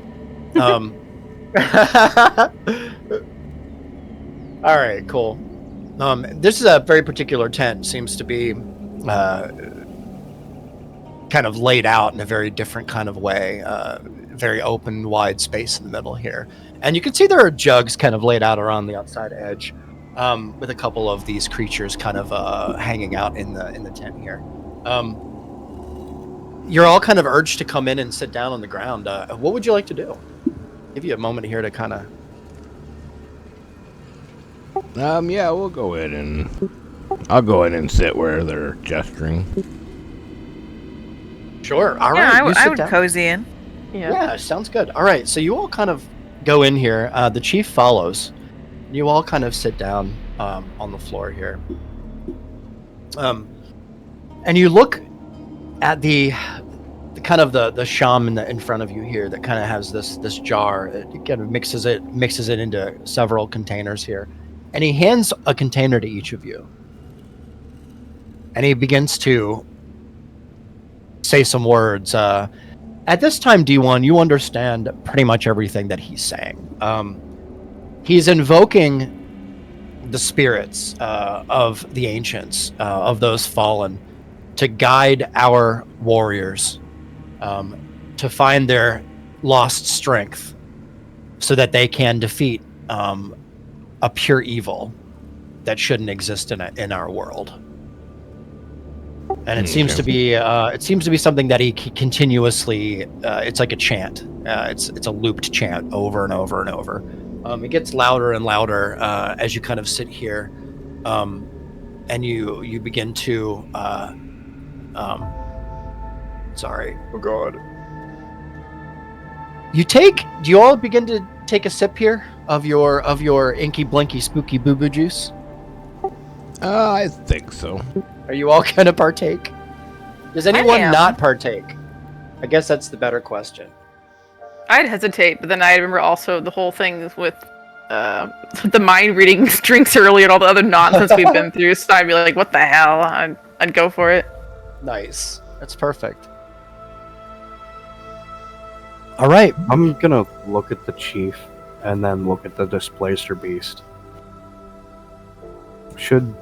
All right, cool. This is a very particular tent. Seems to be kind of laid out in a very different kind of way. very open, wide space in the middle here. And you can see there are jugs kind of laid out around the outside edge, with a couple of these creatures kind of hanging out in the tent here. You're all kind of urged to come in and sit down on the ground. What would you like to do? Give you a moment here to kind of. Yeah, we'll go in and I'll go in and sit where they're gesturing. Sure. All Yeah, right. I would cozy in. Yeah, sounds good. All right, so you all kind of go in here. The chief follows. You all kind of sit down on the floor here. And you look at the kind of the sham in front of you here that kind of has this jar. It kind of mixes it into several containers here. And he hands a container to each of you. And he begins to say some words. At this time, D1, you understand pretty much everything that he's saying. He's invoking the spirits of the ancients, of those fallen, to guide our warriors to find their lost strength so that they can defeat a pure evil that shouldn't exist in our world. And it seems to be something that he continuously. It's like a chant. It's a looped chant over and over and over. It gets louder and louder as you kind of sit here, and you begin to. Sorry. Oh God. Do you all begin to take a sip here of your inky blinky spooky boo boo juice? I think so. Are you all gonna partake? Does anyone not partake? I guess that's the better question. I'd hesitate, but then I remember also the whole thing with the mind reading drinks early and all the other nonsense we've been through. So I'd be like, "What the hell?" I'd go for it. Nice. That's perfect. All right. I'm gonna look at the chief and then look at the displacer beast. Should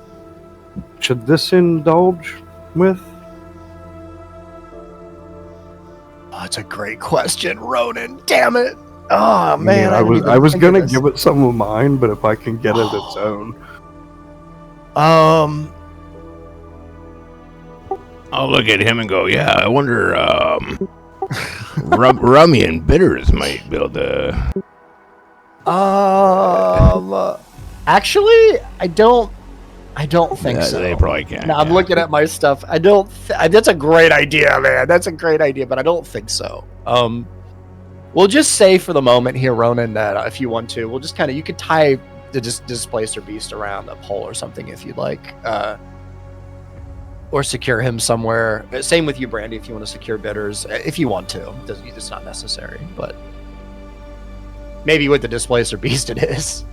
this indulge with? Oh, that's a great question, Ronan. Damn it. Oh man, I was gonna give it some of mine, but if I can get it its own. I'll look at him and go, yeah, I wonder, rummy and bitters might be able to... Actually, I don't think so. They probably can't. No, I'm looking at my stuff. I don't. That's a great idea, man. That's a great idea, but I don't think so. We'll just say for the moment here, Ronan, that if you want to, we'll just kind of, you could tie the displacer beast around a pole or something if you'd like, or secure him somewhere. Same with you, Brandy, if you want to secure bitters, if you want to. It's not necessary, but maybe with the displacer beast it is.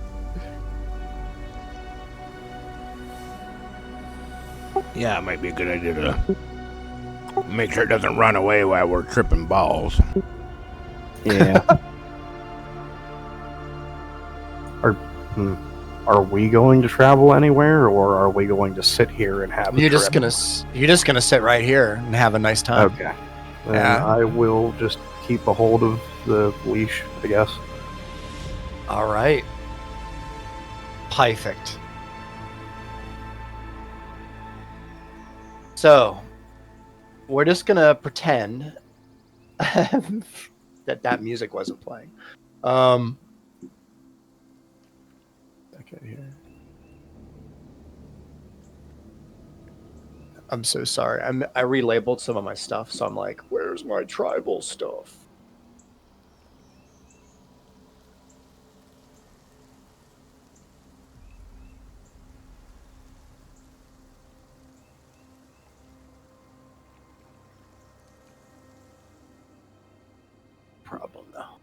Yeah, it might be a good idea to make sure it doesn't run away while we're tripping balls. Yeah. Are we going to travel anywhere, or are we going to sit here and have? You're just gonna sit right here and have a nice time. Okay. Then I will just keep a hold of the leash, I guess. All right. Perfect. So, we're just gonna pretend that music wasn't playing. Okay, here. I'm so sorry. I relabeled some of my stuff, so I'm like, where's my tribal stuff? Problem though.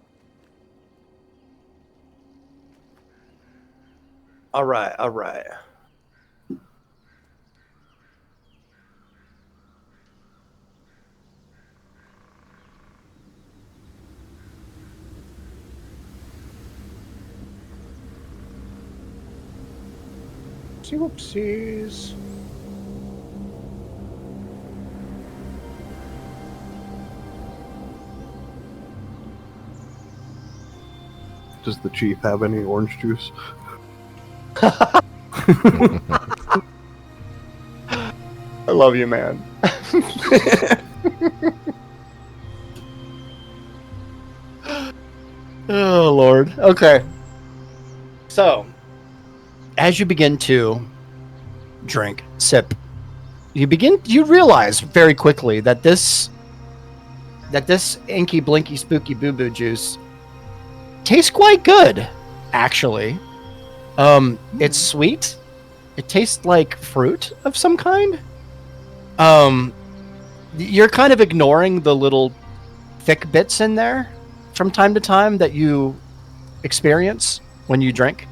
All right. Whoopsies. Does the chief have any orange juice? I love you, man. Oh, Lord. Okay. So, as you begin to drink, sip, you realize very quickly that this inky, blinky, spooky boo boo juice tastes quite good, actually. It's sweet. It tastes like fruit of some kind. You're kind of ignoring the little thick bits in there from time to time that you experience when you drink.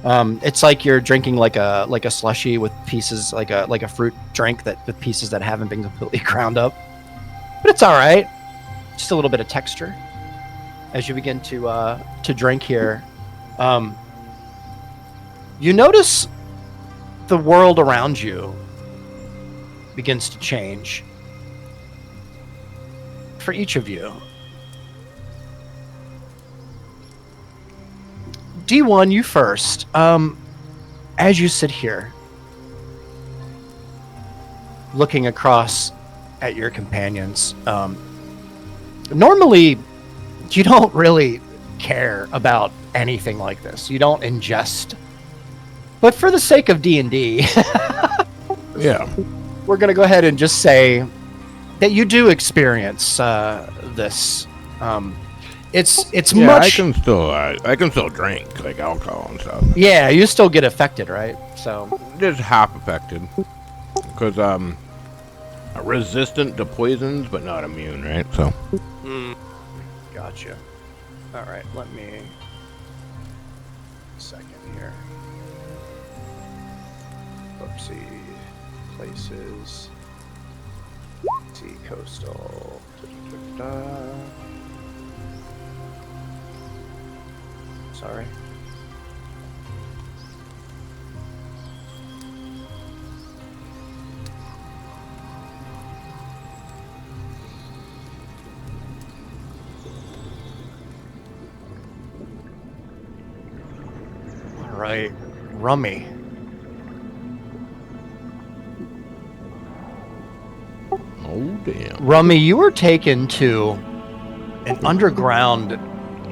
It's like you're drinking like a slushy with pieces, like a fruit drink that with pieces that haven't been completely ground up. But it's all right. Just a little bit of texture as you begin to drink here. You notice the world around you begins to change for each of you. D1, you first. As you sit here, looking across at your companions, normally you don't really care about anything like this. You don't ingest. But for the sake of D&D, Yeah. we're going to go ahead and just say that you do experience this. It's Yeah, much. I can still drink like alcohol and stuff. Yeah, you still get affected, right? So Just half affected, because resistant to poisons but not immune, right? So gotcha. All right, let me second here. Oopsie. Places. See coastal. Da-da-da-da. Sorry. All right, rummy. oh damn. Rummy, you were taken to an underground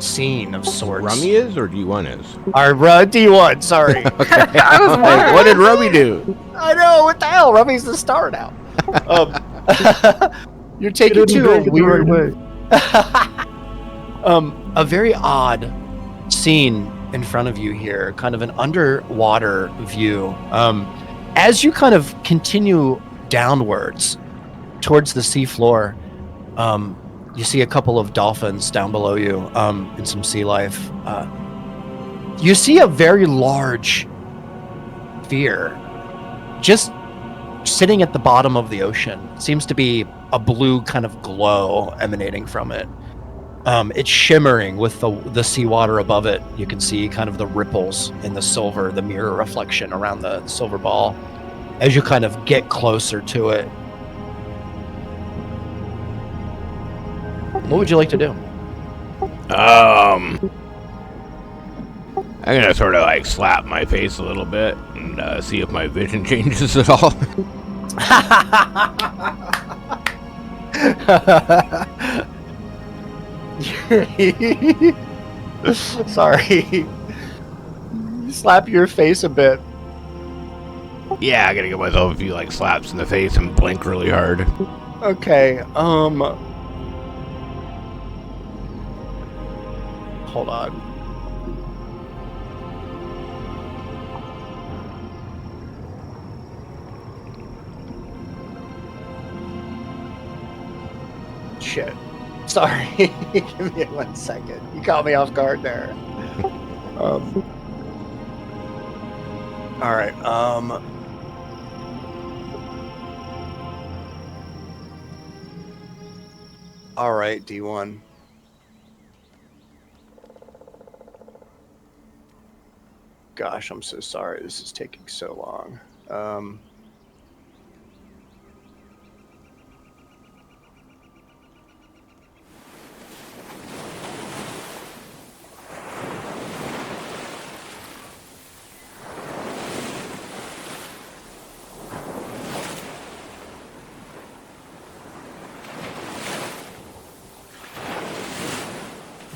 scene of sorts. Rummy is or D1 is? Our D1, sorry. I was Like, wondering. what did Rummy do? I know, what the hell? Rummy's the star now. You're taken to a weird way. a very odd scene in front of you here, kind of an underwater view. As you kind of continue downwards towards the seafloor, you see a couple of dolphins down below you, and some sea life. You see a very large sphere just sitting at the bottom of the ocean. Seems to be a blue kind of glow emanating from it. It's shimmering with the seawater above it. You can see kind of the ripples in the silver, the mirror reflection around the silver ball as you kind of get closer to it. What would you like to do? I'm gonna sort of like slap my face a little bit and see if my vision changes at all. Sorry. Slap your face a bit. Yeah, I gotta give myself a few like slaps in the face and blink really hard. Okay, hold on. Shit. Sorry. Give me 1 second. You caught me off guard there. All right. All right, D1. Gosh, I'm so sorry. This is taking so long.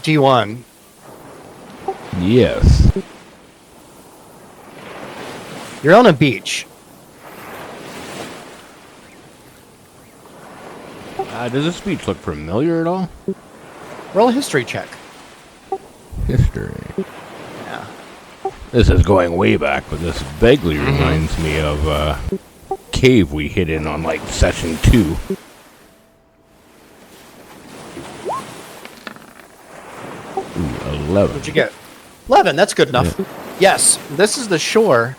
D1. Yes. You're on a beach. Does this beach look familiar at all? Roll a history check. History. Yeah. This is going way back, but this vaguely reminds me of a cave we hid in on, like, session 2. Ooh, 11. What'd you get? 11, that's good enough. Yeah. Yes, this is the shore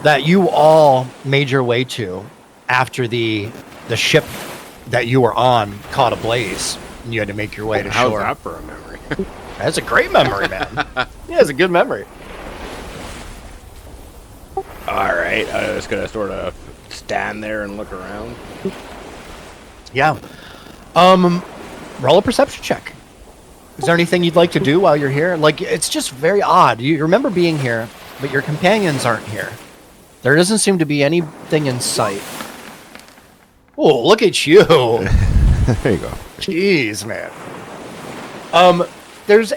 that you all made your way to after the ship that you were on caught ablaze. And you had to make your way to How's shore. that for a memory? That's a great memory, man. Yeah, it's a good memory. Alright, I'm just gonna sort of stand there and look around. Yeah. Roll a perception check. Is there anything you'd like to do while you're here? Like, it's just very odd. You remember being here, but your companions aren't here. There doesn't seem to be anything in sight. Oh, look at you. There you go. Jeez, man. There's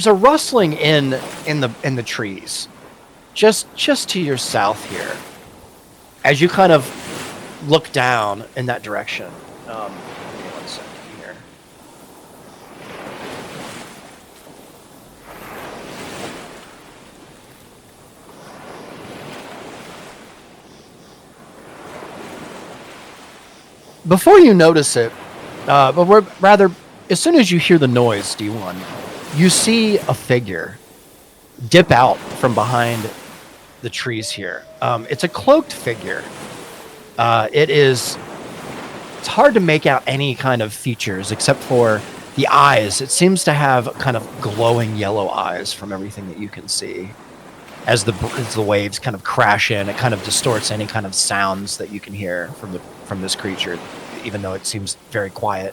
a rustling in the trees, just to your south here. As you kind of look down in that direction. Give me 1 second here. Before you notice it, as soon as you hear the noise, D1, you see a figure dip out from behind the trees here. It's a cloaked figure. It's hard to make out any kind of features except for the eyes. It seems to have kind of glowing yellow eyes from everything that you can see. As the waves kind of crash in, it kind of distorts any kind of sounds that you can hear from this creature, even though it seems very quiet.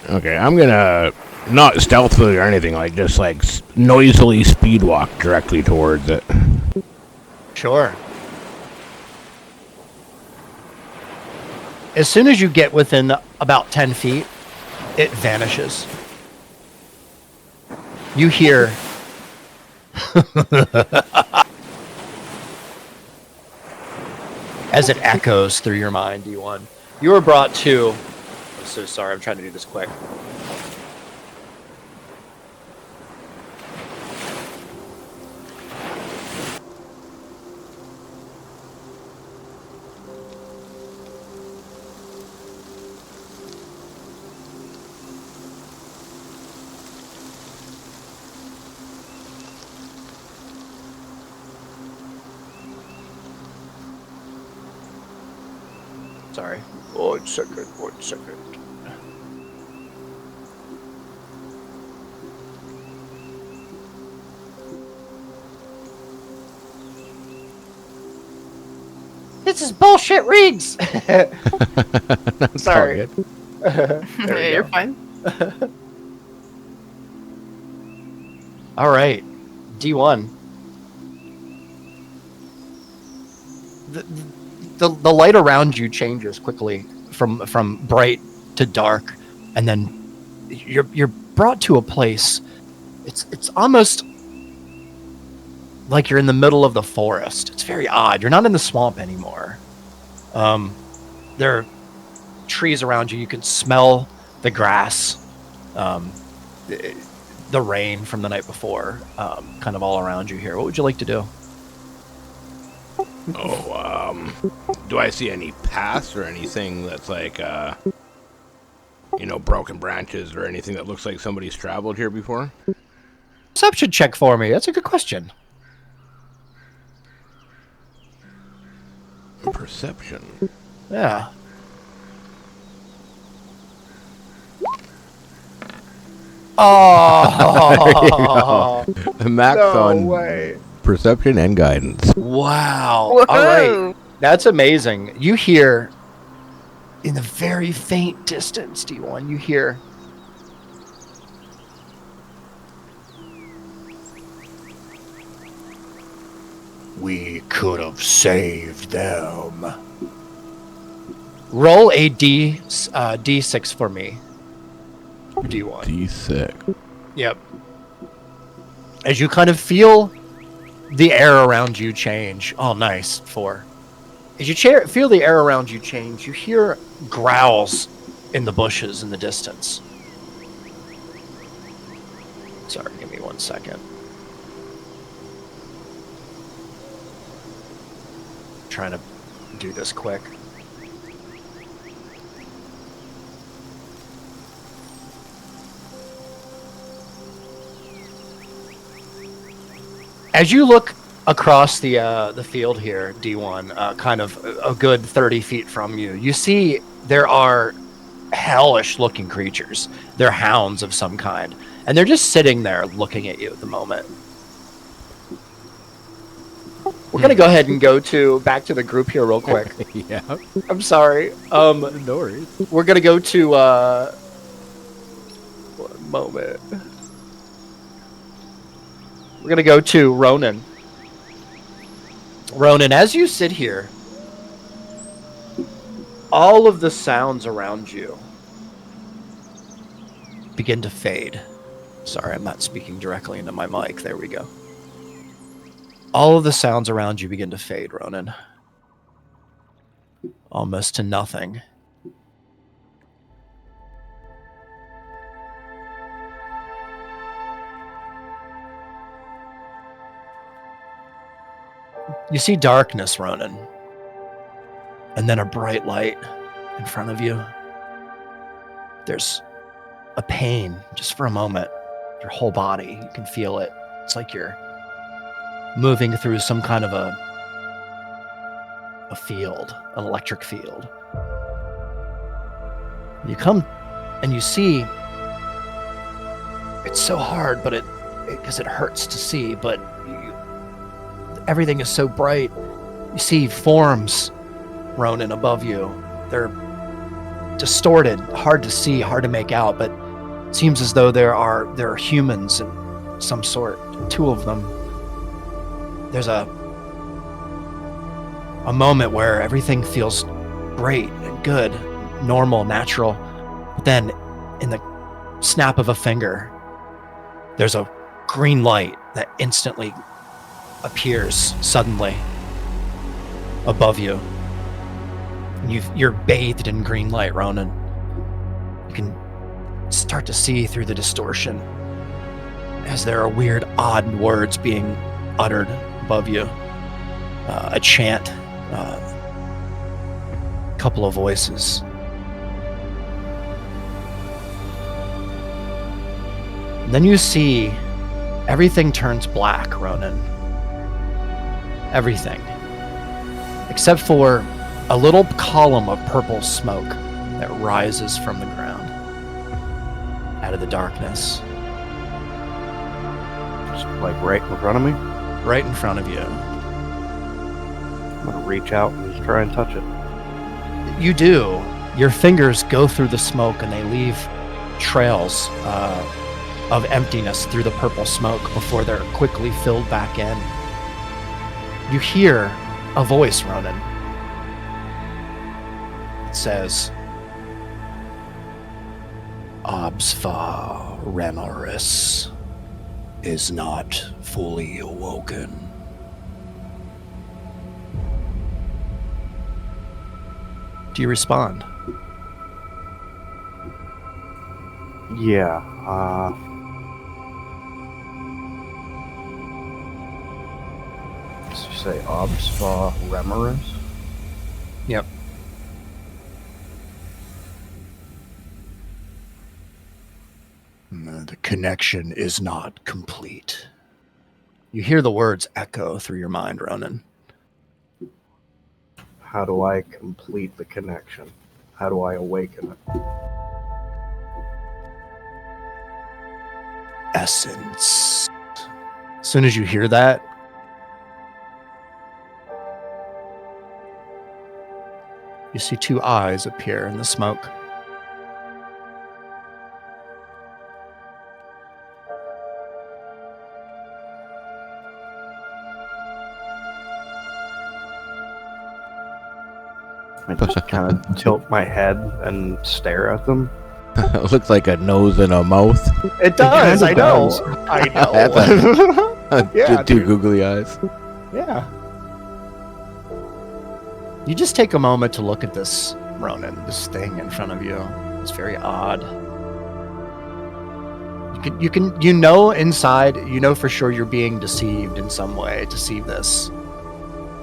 Okay, I'm gonna not stealthily or anything, like just like noisily speed walk directly towards it. Sure. As soon as you get within about 10 feet, it vanishes. You hear as it echoes through your mind, D1. You were brought to... I'm so sorry, I'm trying to do this quick. Sorry. 1 second, 1 second. This is bullshit rigs! Sorry. Yeah, you're fine. All right. D1. The light around you changes quickly from bright to dark, and then you're brought to a place. It's almost like you're in the middle of the forest. It's very odd. You're not in the swamp anymore. There are trees around you. You can smell the grass, the rain from the night before, kind of all around you here. What would you like to do? Do I see any paths or anything that's like, broken branches or anything that looks like somebody's traveled here before? Perception check for me. That's a good question. Perception? Yeah. Oh, Max no on way. Perception and guidance. Wow. Whoa. All right. That's amazing. You hear in the very faint distance, D1, you hear we could have saved them. Roll a D6 for me. D1. D6. Yep. As you kind of feel the air around you change. Oh, nice. 4. As you feel the air around you change, you hear growls in the bushes in the distance. Sorry, give me 1 second. Trying to do this quick. As you look across the field here, D1, kind of a good 30 feet from you, you see there are hellish-looking creatures. They're hounds of some kind, and they're just sitting there looking at you at the moment. We're gonna go ahead and go back to the group here real quick. Yeah. I'm sorry. No worries. We're gonna go to 1 moment. We're gonna go to Ronan. Ronan, as you sit here, all of the sounds around you begin to fade. Sorry, I'm not speaking directly into my mic. There we go. All of the sounds around you begin to fade, Ronan. Almost to nothing. You see darkness, Ronan. And then a bright light in front of you. There's a pain just for a moment. Your whole body, you can feel it. It's like you're moving through some kind of a field, an electric field. You come and you see it's so hard, but because it hurts to see, but everything is so bright. You see forms, Ronan, above you. They're distorted, hard to see, hard to make out, but it seems as though there are humans of some sort. 2 of them. There's a moment where everything feels great and good, normal, natural. But then, in the snap of a finger, there's a green light that instantly appears suddenly above you. You're bathed in green light, Ronan. You can start to see through the distortion as there are weird, odd words being uttered above you. A chant, a couple of voices. And then you see everything turns black, Ronan. Everything. Except for a little column of purple smoke that rises from the ground out of the darkness. Just like right in front of me? Right in front of you. I'm gonna reach out and just try and touch it. You do. Your fingers go through the smoke and they leave trails of emptiness through the purple smoke before they're quickly filled back in. You hear a voice, Ronan. It says, Obsfa Remoris is not fully awoken. Do you respond? Yeah, let's just say Obsfa Remoris. Yep. The connection is not complete. You hear the words echo through your mind, Ronan. How do I complete the connection? How do I awaken it? Essence. As soon as you hear that, you see 2 eyes appear in the smoke. I just kind of tilt my head and stare at them. It looks like a nose and a mouth. It does. kinda I know. does. I That's know. Yeah, Just two dude. googly eyes. Yeah. You just take a moment to look at this, Ronan, this thing in front of you. It's very odd. You know inside, you know for sure you're being deceived in some way to see this.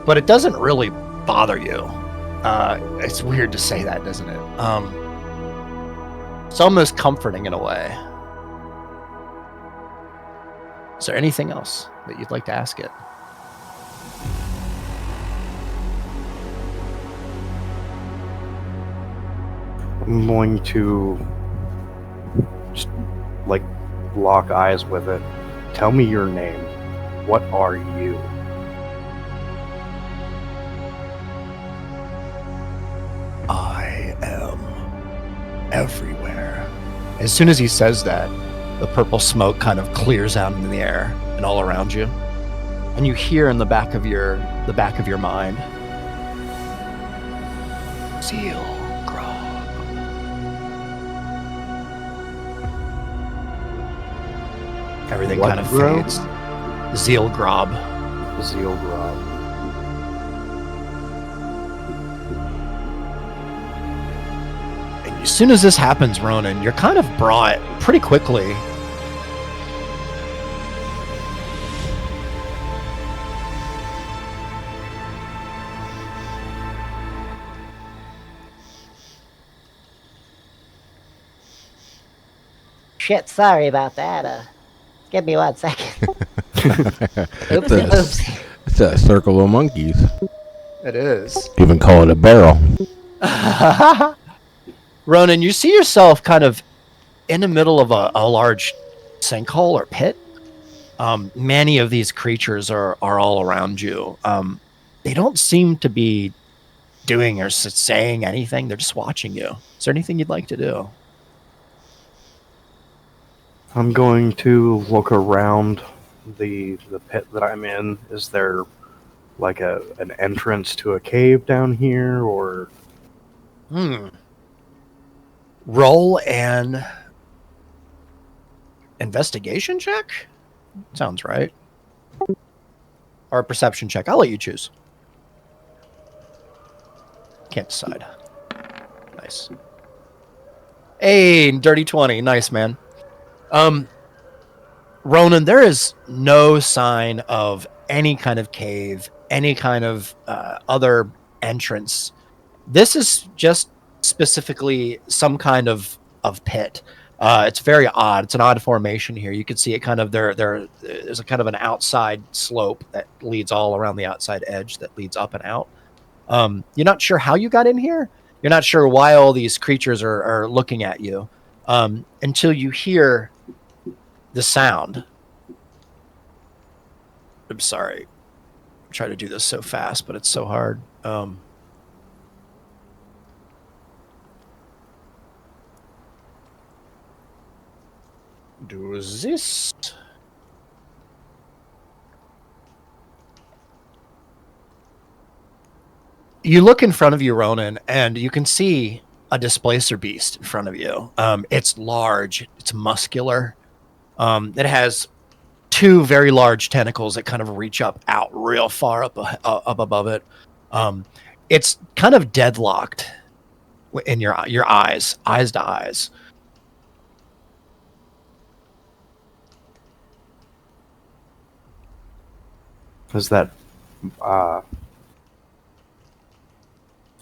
But it doesn't really bother you. It's weird to say that, doesn't it? It's almost comforting in a way. Is there anything else that you'd like to ask it? I'm going to just like lock eyes with it. Tell me your name. What are you? I am everywhere. As soon as he says that, the purple smoke kind of clears out in the air and all around you. And you hear in the back of your mind, Zeal Grog. Everything What kind of grog? fades. Zeal Grob. Zeal Grob. And as soon as this happens, Ronan, you're kind of brought pretty quickly. Shit, sorry about that. Give me 1 second. It's Oopsie, a, oopsie. it's a circle of monkeys. It is. Even call it a barrel. Ronan, you see yourself kind of in the middle of a large sinkhole or pit. Many of these creatures are all around you. They don't seem to be doing or saying anything. They're just watching you. Is there anything you'd like to do? I'm going to look around the pit that I'm in. Is there like an entrance to a cave down here, or Roll an investigation check? Sounds right. Or a perception check. I'll let you choose. Can't decide. Nice. Hey, dirty 20. Nice, man. Ronan, there is no sign of any kind of cave, any kind of other entrance. This is just specifically some kind of pit. It's very odd. It's an odd formation here. You can see it kind of there's a kind of an outside slope that leads all around the outside edge that leads up and out. You're not sure how you got in here. You're not sure why all these creatures are looking at you until you hear the sound. I'm sorry. I try to do this so fast, but it's so hard. Do this. You look in front of you, Ronan, and you can see a displacer beast in front of you. It's large. It's muscular. It has two very large tentacles that kind of reach out real far up above it. It's kind of deadlocked in your eyes to eyes. is that? I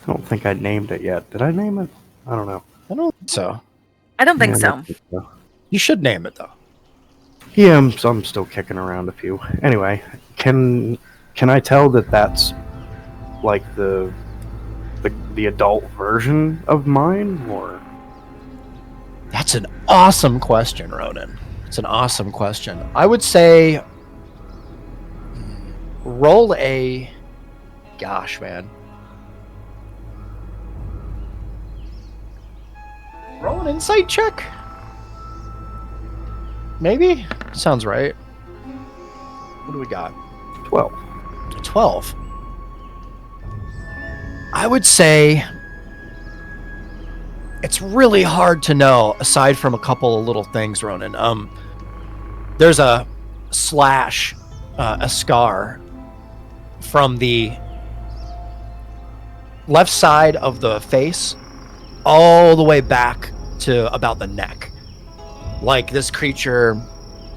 don't think I named it yet. Did I name it? I don't know. I don't think so. I don't think Yeah, so. I think so. You should name it though. Yeah, I'm still kicking around a few. Anyway, can I tell that that's like the adult version of mine, or? That's an awesome question, Ronan. It's an awesome question. I would say roll a... Gosh, man. Roll an insight check? Maybe? Sounds right. What do we got? 12. 12. I would say it's really hard to know, aside from a couple of little things, Ronan. There's a slash, a scar from the left side of the face all the way back to about the neck. Like this creature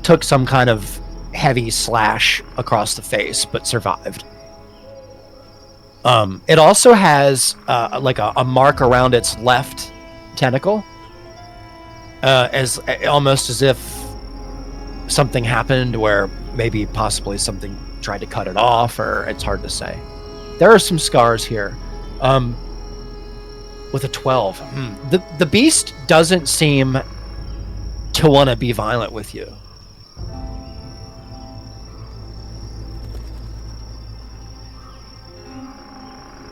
took some kind of heavy slash across the face, but survived. It also has like a mark around its left tentacle, as almost as if something happened where maybe possibly something tried to cut it off, or it's hard to say. There are some scars here. With a 12, the beast doesn't seem to want to be violent with you.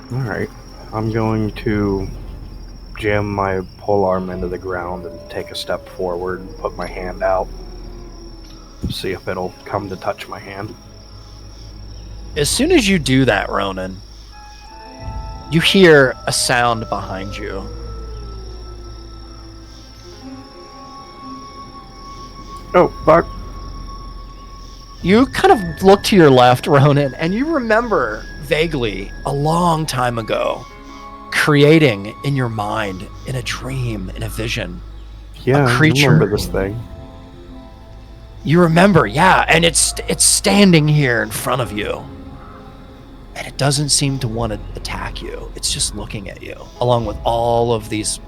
All right, I'm going to jam my polearm into the ground and take a step forward and put my hand out. See if it'll come to touch my hand. As soon as you do that, Ronan, you hear a sound behind you. Oh, fuck. You kind of look to your left, Ronan, and you remember vaguely a long time ago creating in your mind, in a dream, in a vision, Yeah, a creature. I remember this thing. You remember, yeah, and it's standing here in front of you. And it doesn't seem to want to attack you. It's just looking at you, along with all of these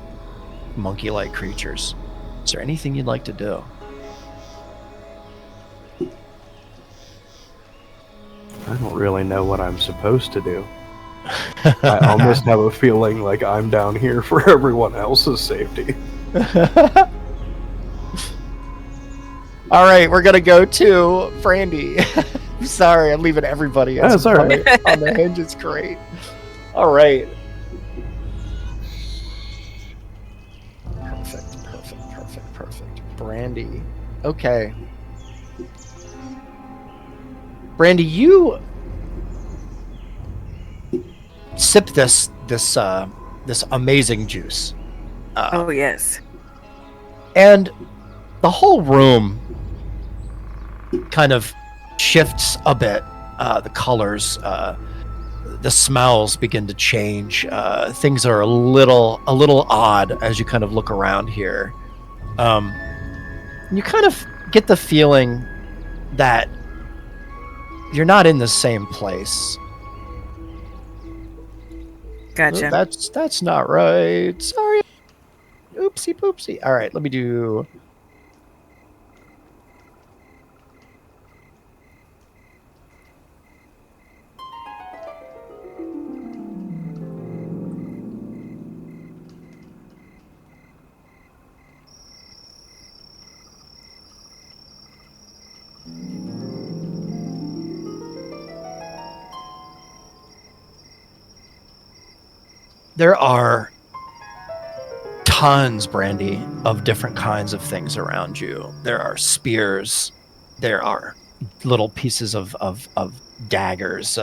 monkey-like creatures. Is there anything you'd like to do? I don't really know what I'm supposed to do. I almost have a feeling like I'm down here for everyone else's safety. All right, we're gonna go to Brandy. I'm sorry, I'm leaving everybody else That's all right. on the hinge. It's great. All right. Perfect. Brandy. Okay. Brandy, you sip this amazing juice. Oh yes. And the whole room kind of shifts a bit. The colors, the smells begin to change. Things are a little odd as you kind of look around here. You kind of get the feeling that you're not in the same place. Gotcha. That's not right. Sorry. Oopsie poopsie. All right, let me do. There are tons, Brandy, of different kinds of things around you. There are spears. There are little pieces of daggers.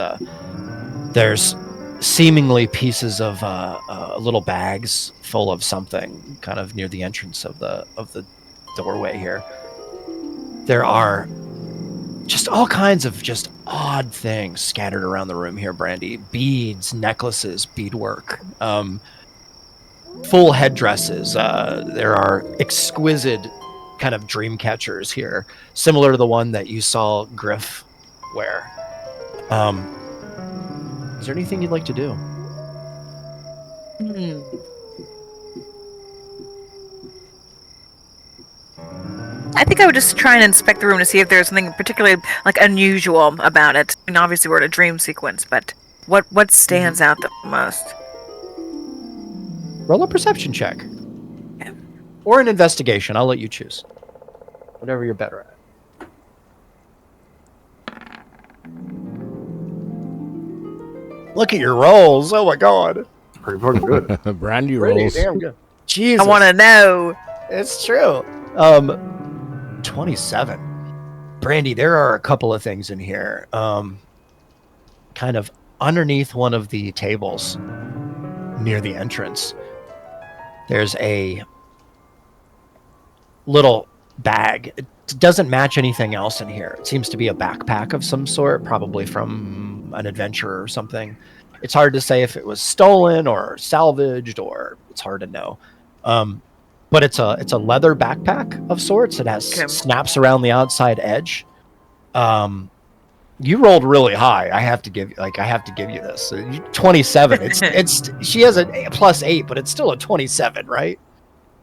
There's seemingly pieces of little bags full of something, kind of near the entrance of the doorway here. There are just all kinds of just odd things scattered around the room here, Brandy. Beads, necklaces, beadwork, full headdresses. There are exquisite kind of dream catchers here, similar to the one that you saw Griff wear. Is there anything you'd like to do? I think I would just try and inspect the room to see if there's something particularly like unusual about it. I mean, obviously we're in a dream sequence, but what stands out the most? Roll a perception check. Yeah. Or an investigation. I'll let you choose. Whatever you're better at. Look at your rolls. Oh my god. Pretty fucking good. Brandy Pretty rolls. damn good. Jesus. I want to know. It's true. 27. Brandy, there are a couple of things in here. Kind of underneath one of the tables near the entrance, there's a little bag. It doesn't match anything else in here. It seems to be a backpack of some sort, probably from an adventure or something. It's hard to say if it was stolen or salvaged, or it's hard to know. But it's a leather backpack of sorts. It has snaps around the outside edge. You rolled really high. I have to give you this. 27. It's she has a +8, but it's still a 27, right?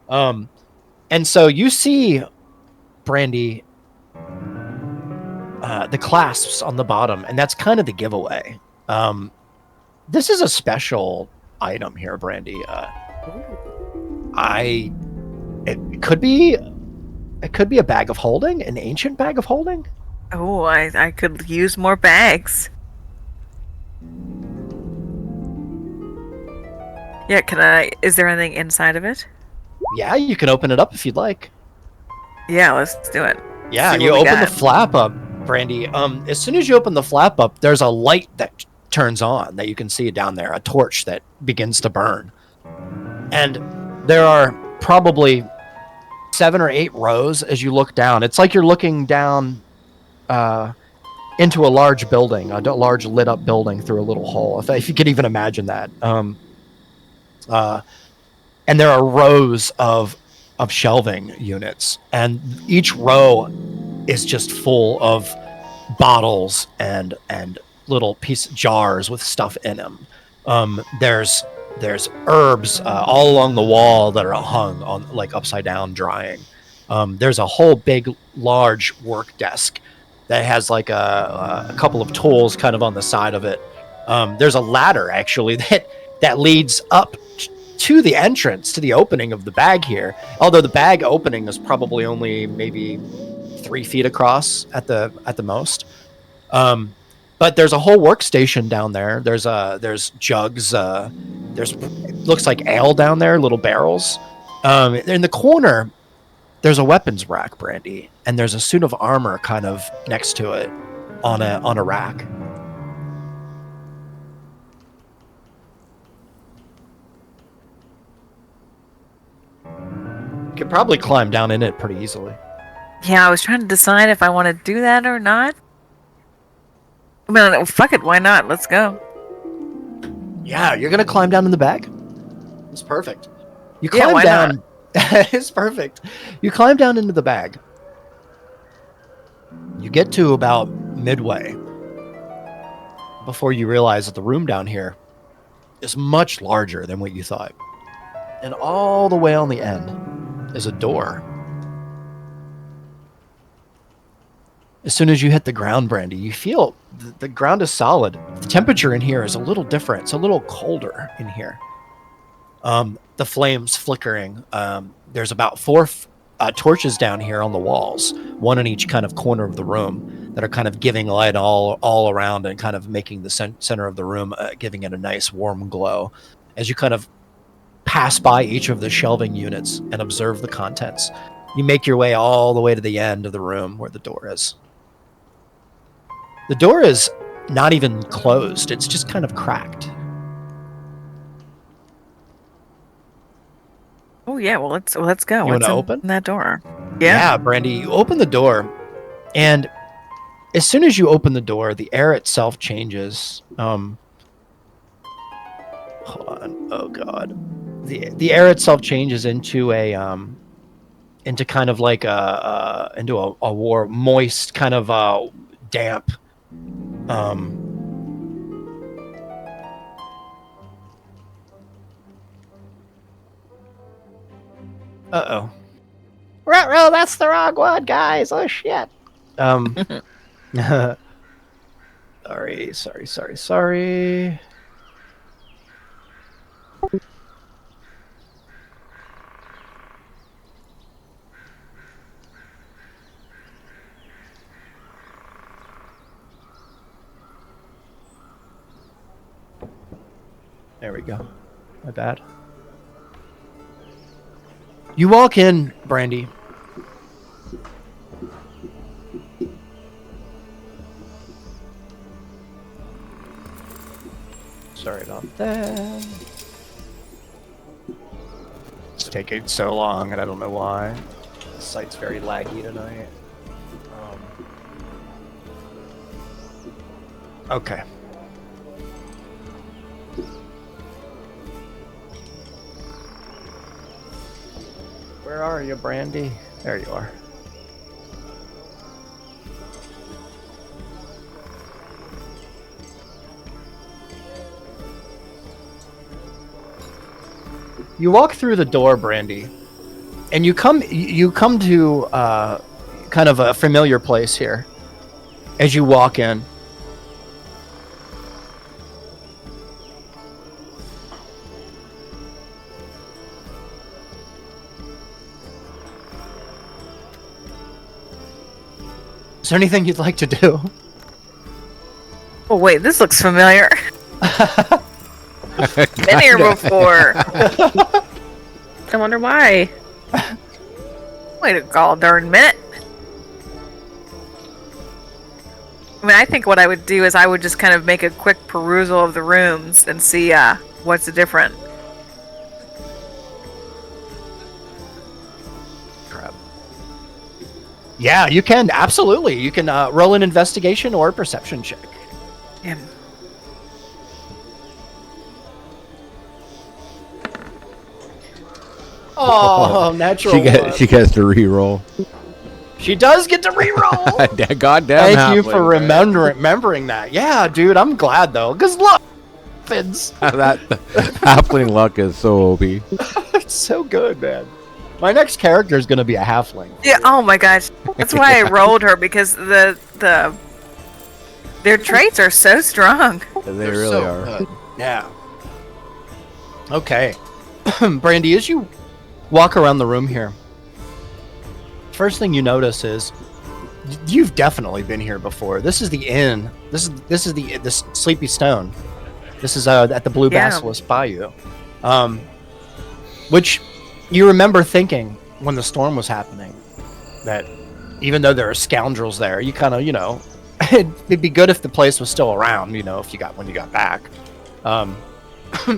And so you see, Brandy, the clasps on the bottom, and that's kind of the giveaway. This is a special item here, Brandy. It could be a bag of holding, an ancient bag of holding. Oh, I could use more bags. Yeah, is there anything inside of it? Yeah, you can open it up if you'd like. Yeah, let's do it. Yeah, you open the flap up, Brandy. As soon as you open the flap up, there's a light that turns on that you can see down there, a torch that begins to burn. And there are probably 7 or 8 rows as you look down. It's like you're looking down into a large building, a large lit up building through a little hole, if you could even imagine that. And there are rows of shelving units, and each row is just full of bottles and little jars with stuff in them. There's herbs all along the wall that are hung on, like, upside down drying. There's a whole big large work desk that has like a couple of tools kind of on the side of it. There's a ladder actually that leads up to the entrance, to the opening of the bag here. Although the bag opening is probably only maybe 3 feet across at the most. But there's a whole workstation down there. There's jugs. There's looks like ale down there, little barrels. In the corner, there's a weapons rack, Brandy, and there's a suit of armor kind of next to it on a rack. You could probably climb down in it pretty easily. Yeah, I was trying to decide if I want to do that or not. I mean, fuck it, why not? Let's go. Yeah, you're gonna climb down in the bag? It's perfect. You climb down. It's perfect. You climb down into the bag. You get to about midway before you realize that the room down here is much larger than what you thought. And all the way on the end is a door. As soon as you hit the ground, Brandy, you feel the ground is solid. The temperature in here is a little different. It's a little colder in here. The flames flickering. There's about 4 torches down here on the walls, one in each kind of corner of the room, that are kind of giving light all around and kind of making the center of the room, giving it a nice warm glow. As you kind of pass by each of the shelving units and observe the contents, you make your way all the way to the end of the room where the door is. The door is not even closed. It's just kind of cracked. Oh yeah, well let's go. You want to open that door? Yeah, Brandy, you open the door, and as soon as you open the door, the air itself changes. Hold on. Oh god. The air itself changes into into kind of like into a warm, moist, kind of damp. Uh-oh. Ruh-roh, that's the wrong one, guys. Oh, shit. Sorry. There we go. My bad. You walk in, Brandy. Sorry about that. It's taking so long, and I don't know why. The site's very laggy tonight. Okay. Where are you, Brandy? There you are. You walk through the door, Brandy, and you come to kind of a familiar place here. As you walk in, is there anything you'd like to do? Oh wait, this looks familiar. Been here before. I wonder why. Wait a gall darn minute. I mean, I think what I would do is I would just kind of make a quick perusal of the rooms and see what's different. Crap. Yeah, you can absolutely. You can roll an investigation or a perception check. Yeah. Oh, natural. She gets to re-roll. She does get to reroll. Goddamn. Thank you for remembering that. Yeah, dude, I'm glad though, because look, happens. That halfling luck is so OP. It's so good, man. My next character is gonna be a halfling. Yeah. Oh my gosh. That's why I rolled her, because their traits are so strong. They They're really so are. good. Yeah. Okay, Brandy, as you walk around the room here, first thing you notice is you've definitely been here before. This is the inn. This is the Sleepy Stone. This is at the Blue Basilisk Bayou, which you remember thinking when the storm was happening that even though there are scoundrels there, you kind of it'd be good if the place was still around. When you got back,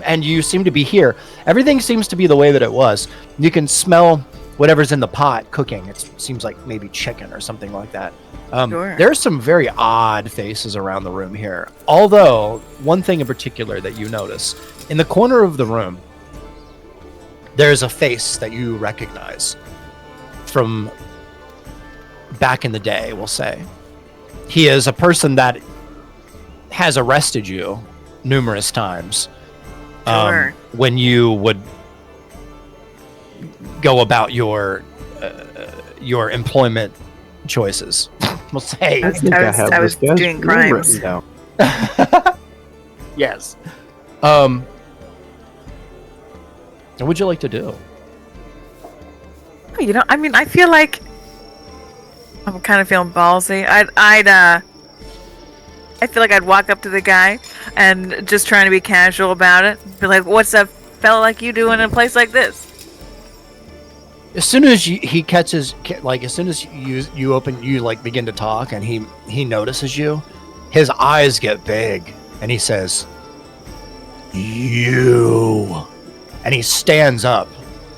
and you seem to be here. Everything seems to be the way that it was. You can smell whatever's in the pot cooking. It seems like maybe chicken or something like that. Sure. There's some very odd faces around the room here. Although, one thing in particular that you notice, in the corner of the room, there's a face that you recognize from back in the day, we'll say. He is a person that has arrested you numerous times. Sure. When you would go about your employment choices, we'll say. I was this guy's doing name crimes. written down. Yes. What would you like to do? I mean, I feel like I'm kind of feeling ballsy. I feel like I'd walk up to the guy and just trying to be casual about it. Be like, "What's a fella like you doing in a place like this?" As soon as he catches, as soon as you begin to talk, and he notices you, his eyes get big, and he says, "You," and he stands up,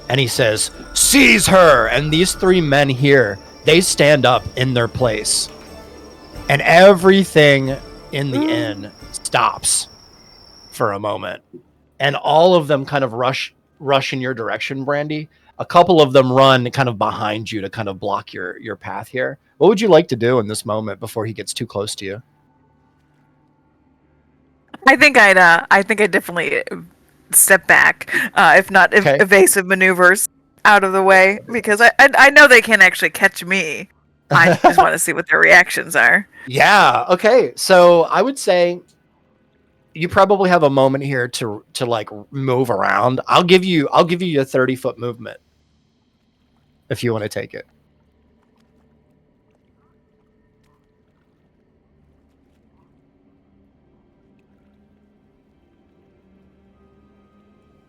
and he says, "Seize her!" And these three men here, they stand up in their place, and everything in the inn stops for a moment, and all of them kind of rush in your direction, Brandy. A couple of them run kind of behind you to kind of block your path here. What would you like to do in this moment before he gets too close to you? I think I'd definitely step back, if not Okay. evasive maneuvers out of the way, because I know they can't actually catch me. I just want to see what their reactions are. Yeah. Okay. So I would say you probably have a moment here to like move around. I'll give you a 30-foot movement if you want to take it.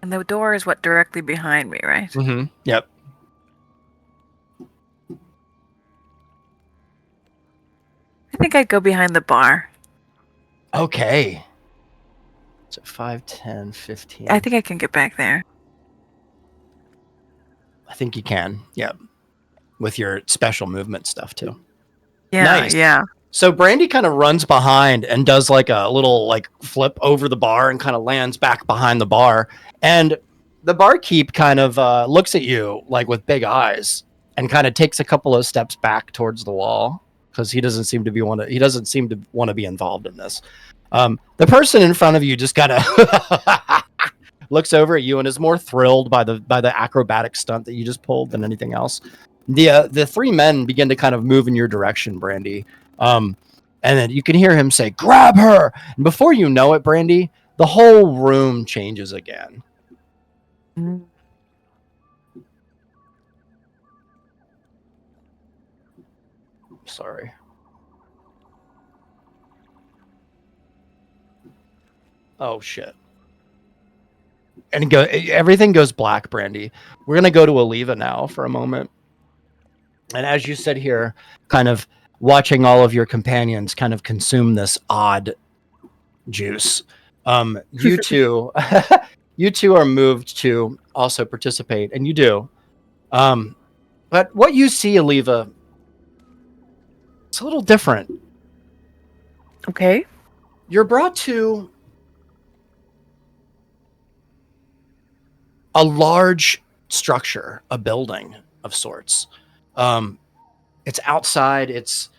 And the door is directly behind me, right? Mm-hmm. Yep. I think I'd go behind the bar. Okay. So 5, 10, 15. I think I can get back there. I think you can. Yeah. With your special movement stuff too. Yeah, Nice. yeah. So Brandy kind of runs behind and does like a little like flip over the bar and kind of lands back behind the bar. And the barkeep kind of looks at you like with big eyes and kind of takes a couple of steps back towards the wall because he doesn't seem to want to be involved in this. The person in front of you just kind of looks over at you and is more thrilled by the acrobatic stunt that you just pulled than anything else. The three men begin to kind of move in your direction, Brandy. And then you can hear him say, "Grab her!" And before you know it, Brandy, the whole room changes again. Sorry. Oh, shit. And everything goes black, Brandy. We're going to go to Oliva now for a moment. And as you sit here, kind of watching all of your companions kind of consume this odd juice, you two, you two are moved to also participate, and you do. But what you see, Oliva, it's a little different. Okay. You're brought to a large structure, a building of sorts. It's outside. It's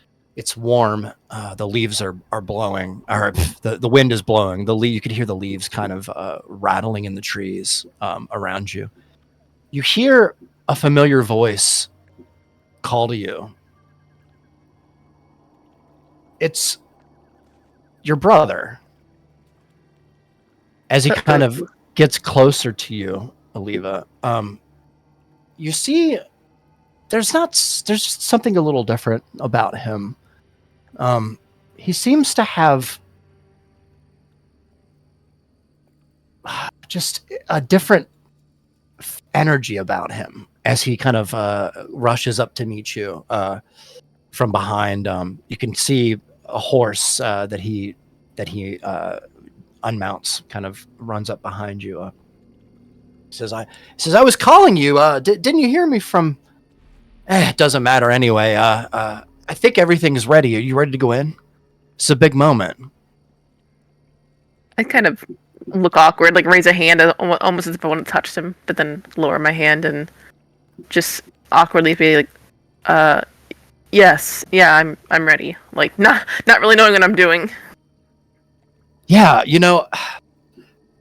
warm. The leaves are blowing, or the wind is blowing. You could hear the leaves kind of rattling in the trees around you. You hear a familiar voice call to you. It's your brother. As he kind of gets closer to you, Oliva, you see there's something a little different about him. He seems to have just a different energy about him as he kind of rushes up to meet you from behind. You can see a horse that he unmounts, kind of runs up behind you. Says I was calling you. Didn't you hear me from? It doesn't matter anyway. I think everything is ready. Are you ready to go in? It's a big moment. I kind of look awkward, like raise a hand, almost as if I want to touch him, but then lower my hand and just awkwardly be like, yes, yeah, I'm ready. Like not really knowing what I'm doing. Yeah,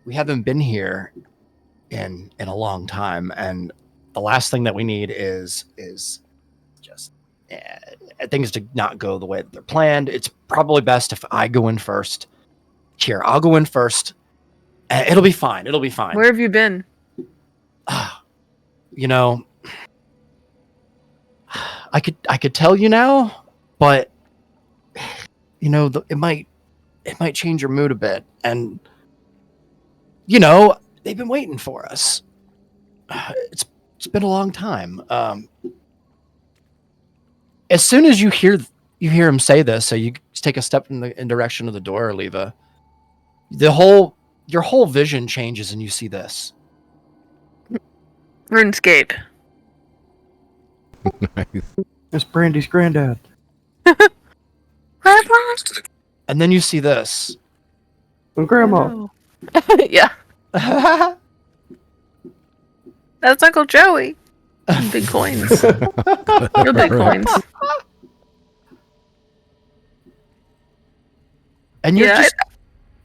we haven't been here in a long time, and the last thing that we need is just things to not go the way that they're planned. It's probably best if I go in first. Here, I'll go in first. It'll be fine. It'll be fine. Where have you been? I could tell you now, but it might change your mood a bit, and they've been waiting for us. It's been a long time. As soon as you hear him say this, so you take a step in direction of the door, Oliva, your whole vision changes and you see this. RuneScape. Nice. It's Brandy's granddad. And then you see this. And Grandma. Yeah. That's Uncle Joey. Big coins. Real big coins. And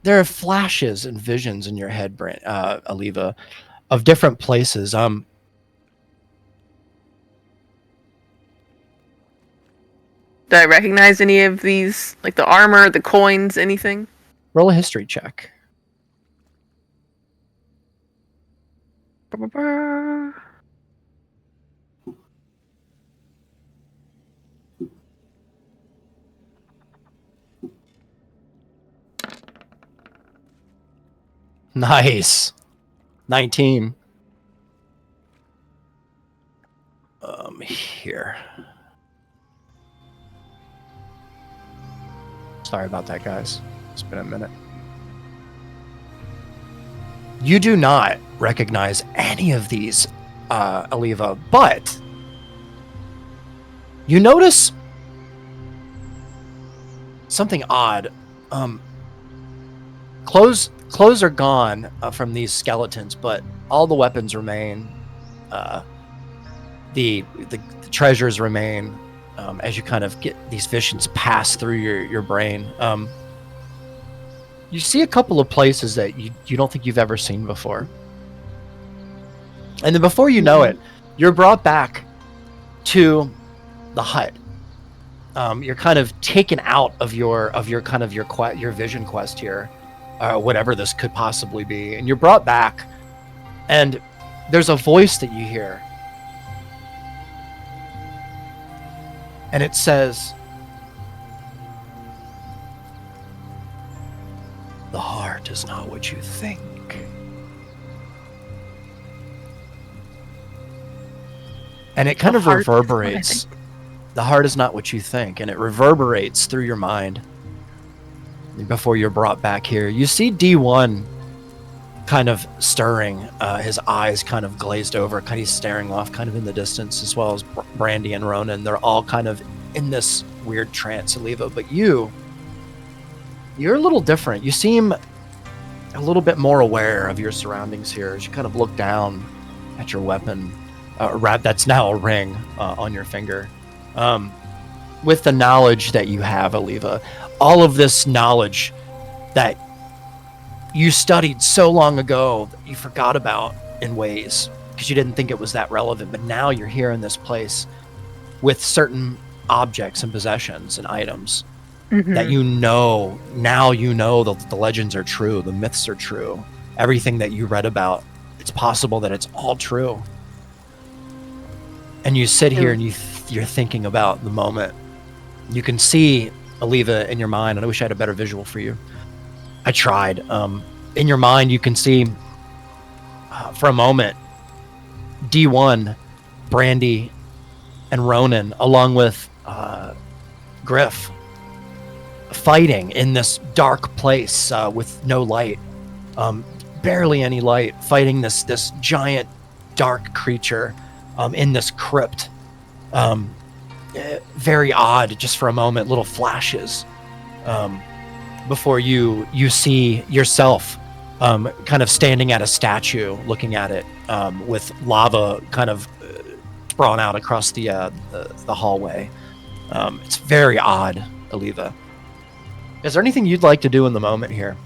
there are flashes and visions in your head, Oliva, of different places. Do I recognize any of these, like the armor, the coins, anything? Roll a history check. Nice. 19. Here. Sorry about that, guys. It's been a minute. You do not recognize any of these, Aliva, but you notice something odd. Clothes are gone from these skeletons, but all the weapons remain. The treasures remain. As you kind of get these visions pass through your brain. You see a couple of places that you don't think you've ever seen before. And then before you know it, you're brought back to the hut. You're kind of taken out of your vision quest here, whatever this could possibly be, and you're brought back, and there's a voice that you hear, and it says, "The heart is not what you think." And it kind of reverberates. The heart is not what you think, and it reverberates through your mind before you're brought back here. You see D1 kind of stirring, his eyes kind of glazed over, kind of staring off kind of in the distance, as well as Brandy and Ronan. They're all kind of in this weird trance, Aliva, but you're a little different. You seem a little bit more aware of your surroundings here as you kind of look down at your weapon, that's now a ring on your finger. With the knowledge that you have, Aliva, all of this knowledge that you studied so long ago that you forgot about in ways because you didn't think it was that relevant, but now you're here in this place with certain objects and possessions and items that now you know that the legends are true, the myths are true, everything that you read about, it's possible that it's all true. And you sit here and you're thinking about the moment. You can see Aliva in your mind, and I wish I had a better visual for you. I tried. In your mind, you can see for a moment D1, Brandy, and Ronan, along with Griff, fighting in this dark place with no light, barely any light, fighting this giant dark creature in this crypt. Very odd, just for a moment, little flashes before you see yourself kind of standing at a statue, looking at it with lava kind of sprawn out across the hallway. It's very odd, Aliva. Is there anything you'd like to do in the moment here?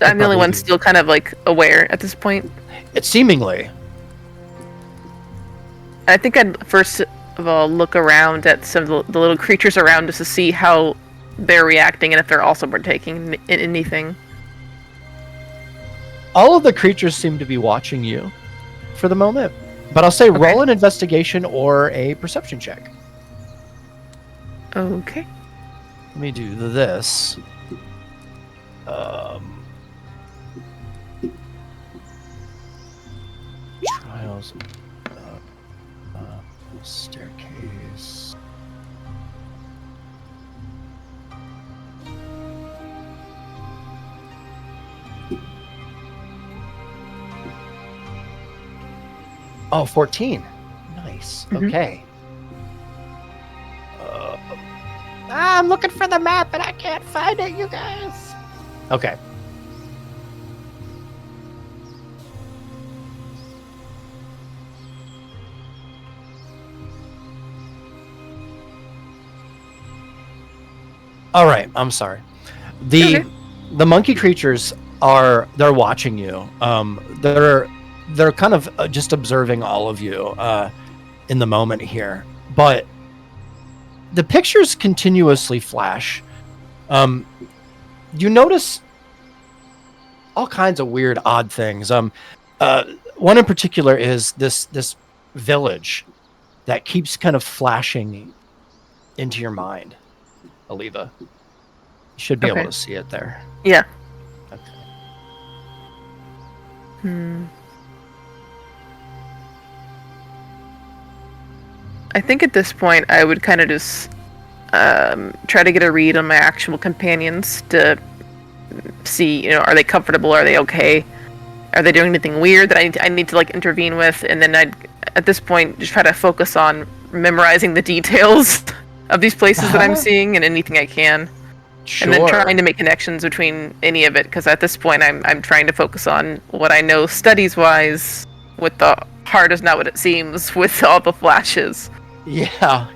I'm the only one still kind of like aware at this point. It's seemingly. I think I'd first of all look around at some of the little creatures around us to see how they're reacting and if they're also partaking in anything. All of the creatures seem to be watching you for the moment, but I'll say roll an investigation or a perception check. Okay. Let me do this. Trials. Staircase. Oh, 14. Nice. Okay. I'm looking for the map and I can't find it, you guys. Okay. All right, I'm sorry. The monkey creatures they're watching you. They're kind of just observing all of you in the moment here. But the pictures continuously flash. You notice all kinds of weird, odd things. One in particular is this village that keeps kind of flashing into your mind, Aliva. You should be able to see it there. Yeah. Okay. I think at this point I would kind of just try to get a read on my actual companions to see, are they comfortable? Are they okay? Are they doing anything weird that I need to like intervene with? And then I'd, at this point, just try to focus on memorizing the details of these places that I'm seeing and anything I can. Sure. And then trying to make connections between any of it, because at this point I'm trying to focus on what I know studies-wise, with the heart is not what it seems, with all the flashes. Yeah,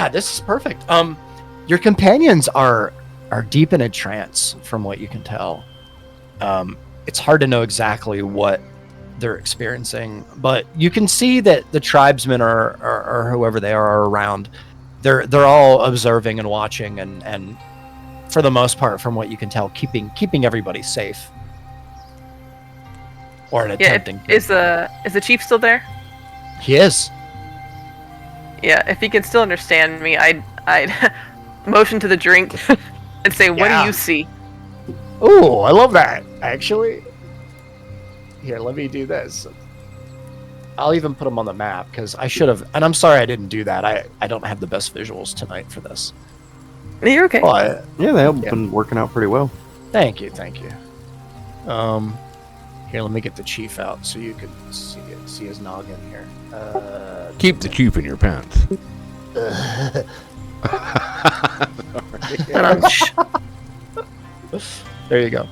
this is perfect. Your companions are deep in a trance, from what you can tell. It's hard to know exactly what they're experiencing, but you can see that the tribesmen or whoever they are around. They're all observing and watching, and for the most part, from what you can tell, keeping everybody safe. Or attempting. Is the chief still there? He is. Yeah, if he can still understand me, I'd motion to the drink and say, "What do you see?" Oh, I love that. Actually, here, let me do this. I'll even put them on the map, because I should have, and I'm sorry I didn't do that. I don't have the best visuals tonight for this. You're okay. But, Yeah, they've been working out pretty well. Thank you. Here, let me get the chief out so you can see his noggin here. Keep the chief in your pants. There you go.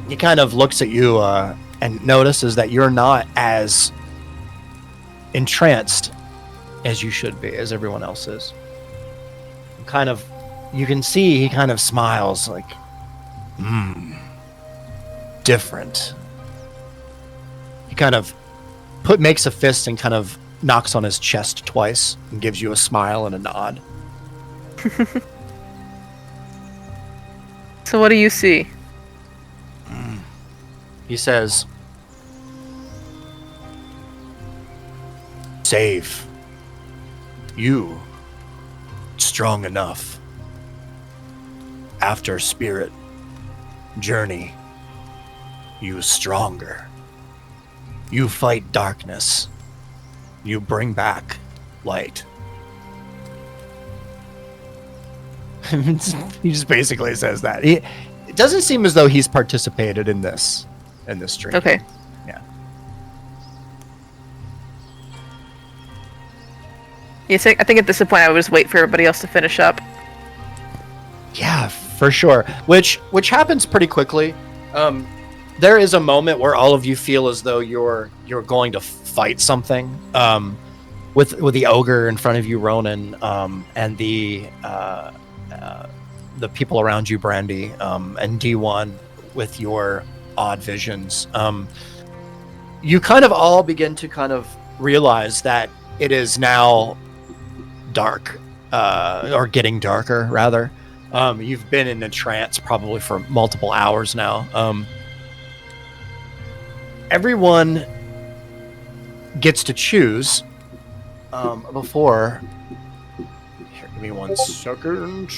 He kind of looks at you and notices that you're not as entranced as you should be, as everyone else is. You can see he kind of smiles like, different. He kind of makes a fist and kind of knocks on his chest twice and gives you a smile and a nod. So what do you see? He says, "Save. You strong enough. After spirit journey, you stronger. You fight darkness. You bring back light." He just basically says that. It doesn't seem as though he's participated in this dream. Okay. Yeah. Yes, I think at this point I would just wait for everybody else to finish up. Yeah, for sure. Which happens pretty quickly. There is a moment where all of you feel as though you're going to fight something. With the ogre in front of you, Ronan, and the people around you, Brandy, and D1 with your odd visions. You kind of all begin to kind of realize that it is now dark, or getting darker, rather. You've been in a trance probably for multiple hours now. Everyone gets to choose before. Here, give me 1 second.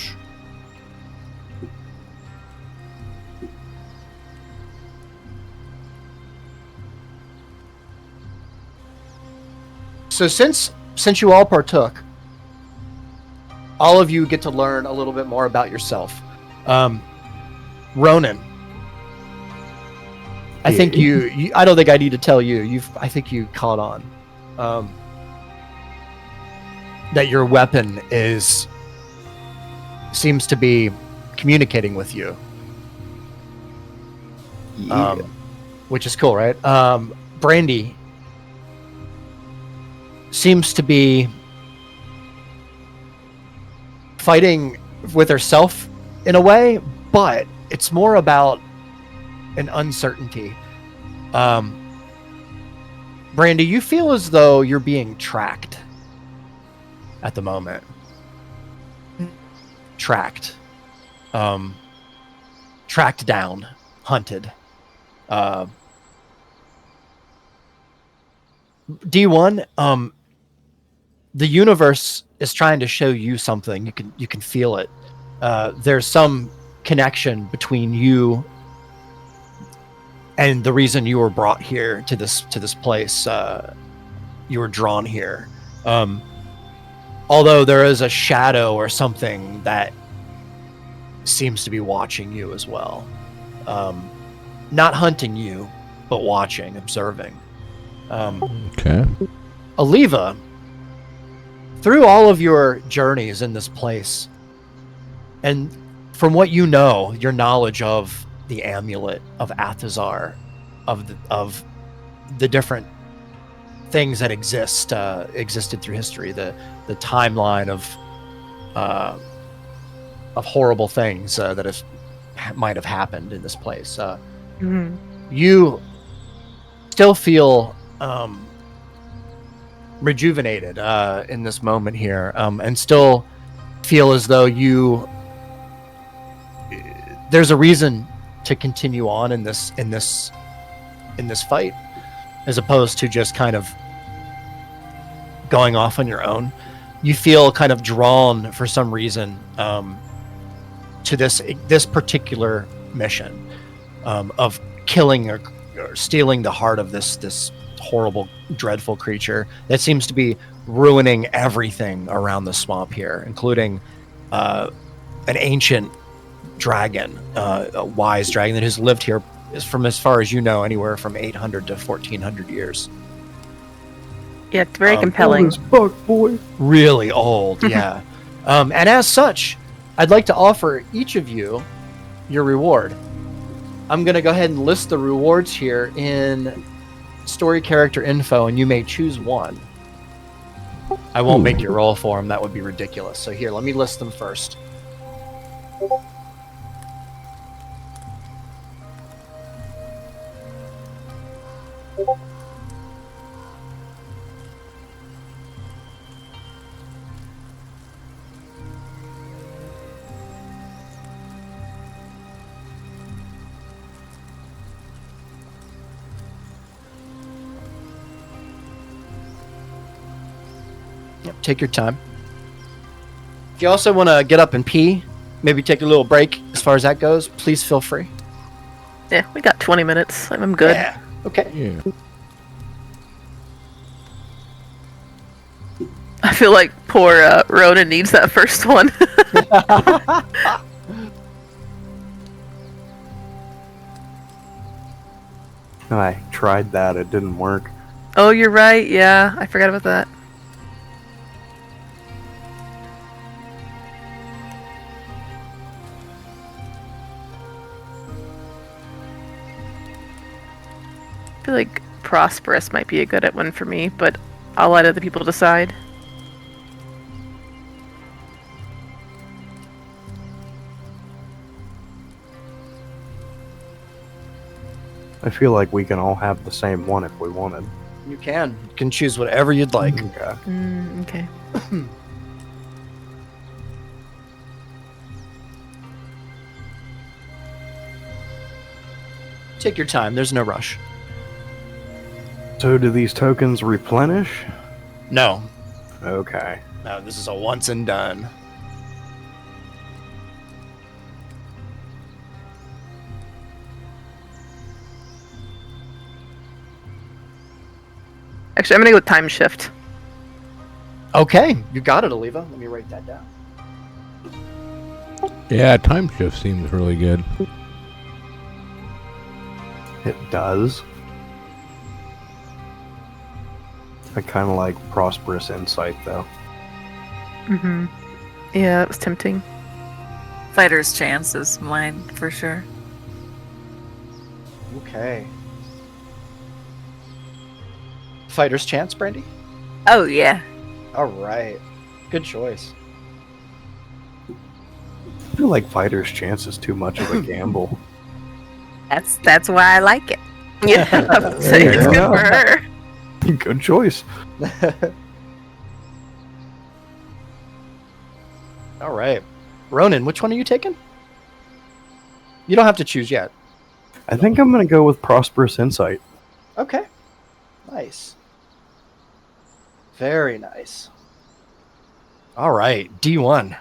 So since you all partook, all of you get to learn a little bit more about yourself. Ronan, I think you I don't think I need to tell you. I think you caught on that your weapon seems to be communicating with you. Which is cool, right? Brandy seems to be fighting with herself in a way, but it's more about an uncertainty. Brandy, you feel as though you're being tracked at the moment. Tracked down, hunted. D1, the universe is trying to show you something. You can feel it. There's some connection between you and the reason you were brought here to this place. You were drawn here. Although there is a shadow or something that seems to be watching you as well. Not hunting you, but watching, observing. Okay. Aliva, through all of your journeys in this place, and from what you know, your knowledge of the amulet of Athazar, of the different things that existed through history, the timeline of horrible things that might have happened in this place. You still feel rejuvenated in this moment here, and still feel as though there's a reason to continue on in this fight, as opposed to just kind of going off on your own. You feel kind of drawn for some reason to this particular mission of killing or stealing the heart of this horrible, dreadful creature that seems to be ruining everything around the swamp here, including an ancient dragon, a wise dragon that has lived here, from as far as you know, anywhere from 800 to 1400 years. Yeah, it's very compelling. Buck boy. Really old, yeah. And as such, I'd like to offer each of you your reward. I'm going to go ahead and list the rewards here in story character info, and you may choose one. I won't make you roll for them. That would be ridiculous. So here, let me list them first. Yep, take your time. If you also want to get up and pee, maybe take a little break as far as that goes, please feel free. Yeah, we got 20 minutes. I'm good. Yeah. Okay. Yeah. I feel like poor Ronan needs that first one. I tried that. It didn't work. Oh, you're right. Yeah, I forgot about that. I feel like Prosperous might be a good one for me, but I'll let other people decide. I feel like we can all have the same one if we wanted. You can. You can choose whatever you'd like. Okay. Okay. Take your time. There's no rush. So do these tokens replenish? No. Okay. No, this is a once and done. Actually, I'm gonna go with Time Shift. Okay, you got it, Aliva. Let me write that down. Yeah, time shift seems really good. It does. I kind of like Prosperous Insight, though. Mm-hmm. Yeah, it was tempting. Fighter's Chance is mine for sure. Okay. Fighter's Chance, Brandy? Oh yeah. All right. Good choice. I feel like Fighter's Chance is too much of a gamble. That's why I like it. Yeah, I would say it's good for her. Good choice. All right. Ronan, which one are you taking? You don't have to choose yet. I think I'm going to go with Prosperous Insight. Okay. Nice. Very nice. All right. D1.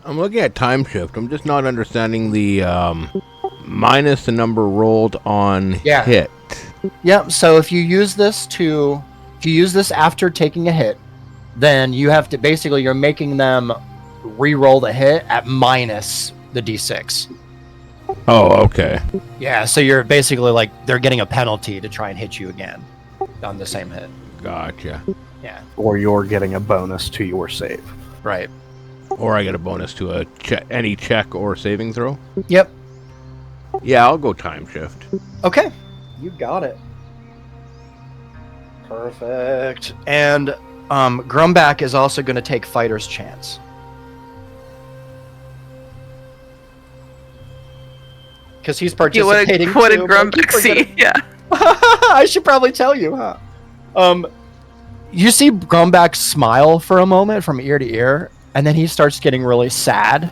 I'm looking at time shift. I'm just not understanding the minus the number rolled on hit. Yep. So if you use this after taking a hit, then you have to basically, you're making them re-roll the hit at minus the d6. Oh, okay. Yeah, so you're basically like they're getting a penalty to try and hit you again on the same hit. Gotcha. Yeah, Or you're getting a bonus to your save. right. Or I get a bonus to a any check or saving throw. Yep. Yeah, I'll go time shift. Okay, you got it. Perfect. And Grumback is also going to take Fighter's Chance. Because he's participating What did too, but I keep Grumback see? forgetting. Yeah. I should probably tell you, huh? You see Grumback smile for a moment from ear to ear, and then he starts getting really sad.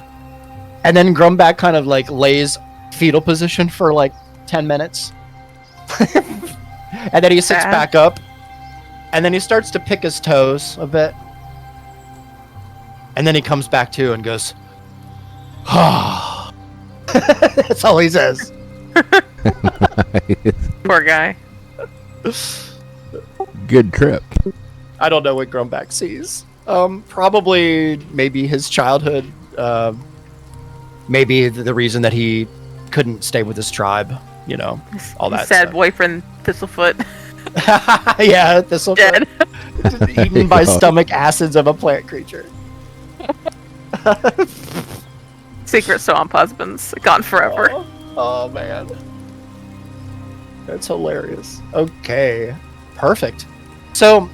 And then Grumback kind of like lays fetal position for like 10 minutes. And then he sits Sad. back up. And then he starts to pick his toes a bit. And then he comes back to and goes, that's all he says. Poor guy. Good trip. I don't know what Grumback sees. Probably maybe his childhood. Maybe the reason that he couldn't stay with his tribe. You know, all His that sad stuff. boyfriend Thistlefoot Yeah, this will dead. eaten by stomach acids of a plant creature. Secret swamp husbands gone forever. Oh man, that's hilarious. Okay, perfect. So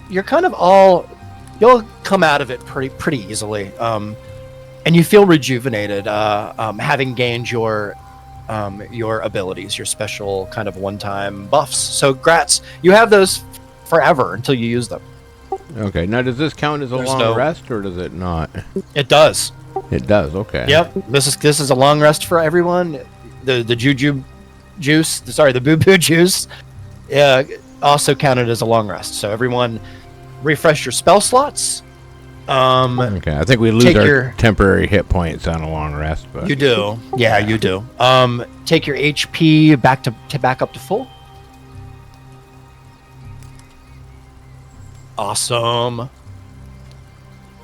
you're kind of you'll come out of it pretty easily, and you feel rejuvenated, having gained your abilities, your special kind of one-time buffs. So Gratz, you have those forever until you use them. Okay, now does this count as a There's long no- rest, or does it not? It does. It does, okay. Yep. This is a long rest for everyone. The juju juice, the boo boo juice, also counted as a long rest. So everyone, refresh your spell slots. Okay, I think we lose Take our your- temporary hit points on a long rest, but You do. Yeah, you do. Take your HP back up to full. Awesome.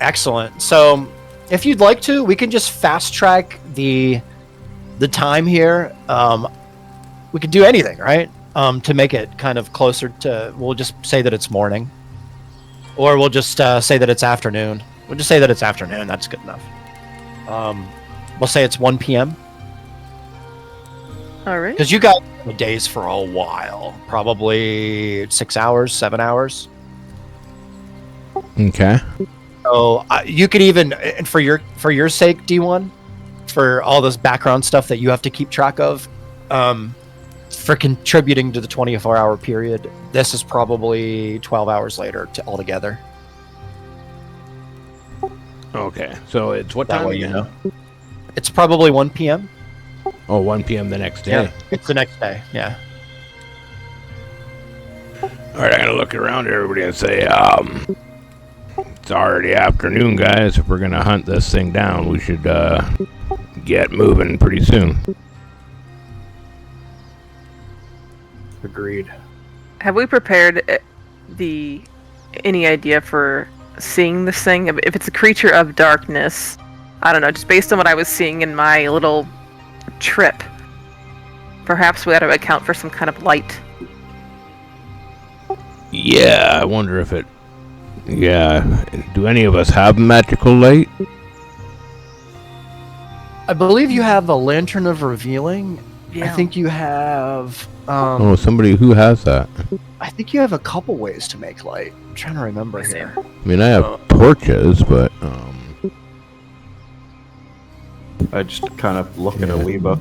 Excellent. So, if you'd like to, we can just fast track the time here. We could do anything, right? To make it kind of closer to. We'll just say that it's morning, or we'll just say that it's afternoon. We'll just say that it's afternoon. That's good enough. We'll say it's 1 p.m. All right. Because you got the days for a while, probably 6 hours, 7 hours. okay. So you could even, and for your sake, D1, for all this background stuff that you have to keep track of, for contributing to the 24-hour period, this is probably 12 hours later altogether. Okay, so it's what That time way you again? know. It's probably 1 p.m. Oh, 1 p.m. the next day. It's the next day. Yeah. All right, I'm gonna look around at everybody and say, it's already afternoon, guys. If we're gonna hunt this thing down, we should get moving pretty soon. Agreed. Have we prepared any idea for seeing this thing? If it's a creature of darkness, I don't know, just based on what I was seeing in my little trip, perhaps we ought to account for some kind of light. Yeah, I wonder if it. Yeah, do any of us have magical light? I believe you have a Lantern of Revealing. Yeah. I think you have. Oh, somebody who has that. I think you have a couple ways to make light. I'm trying to remember here. I mean, I have torches, but I just kind of look at Aliba.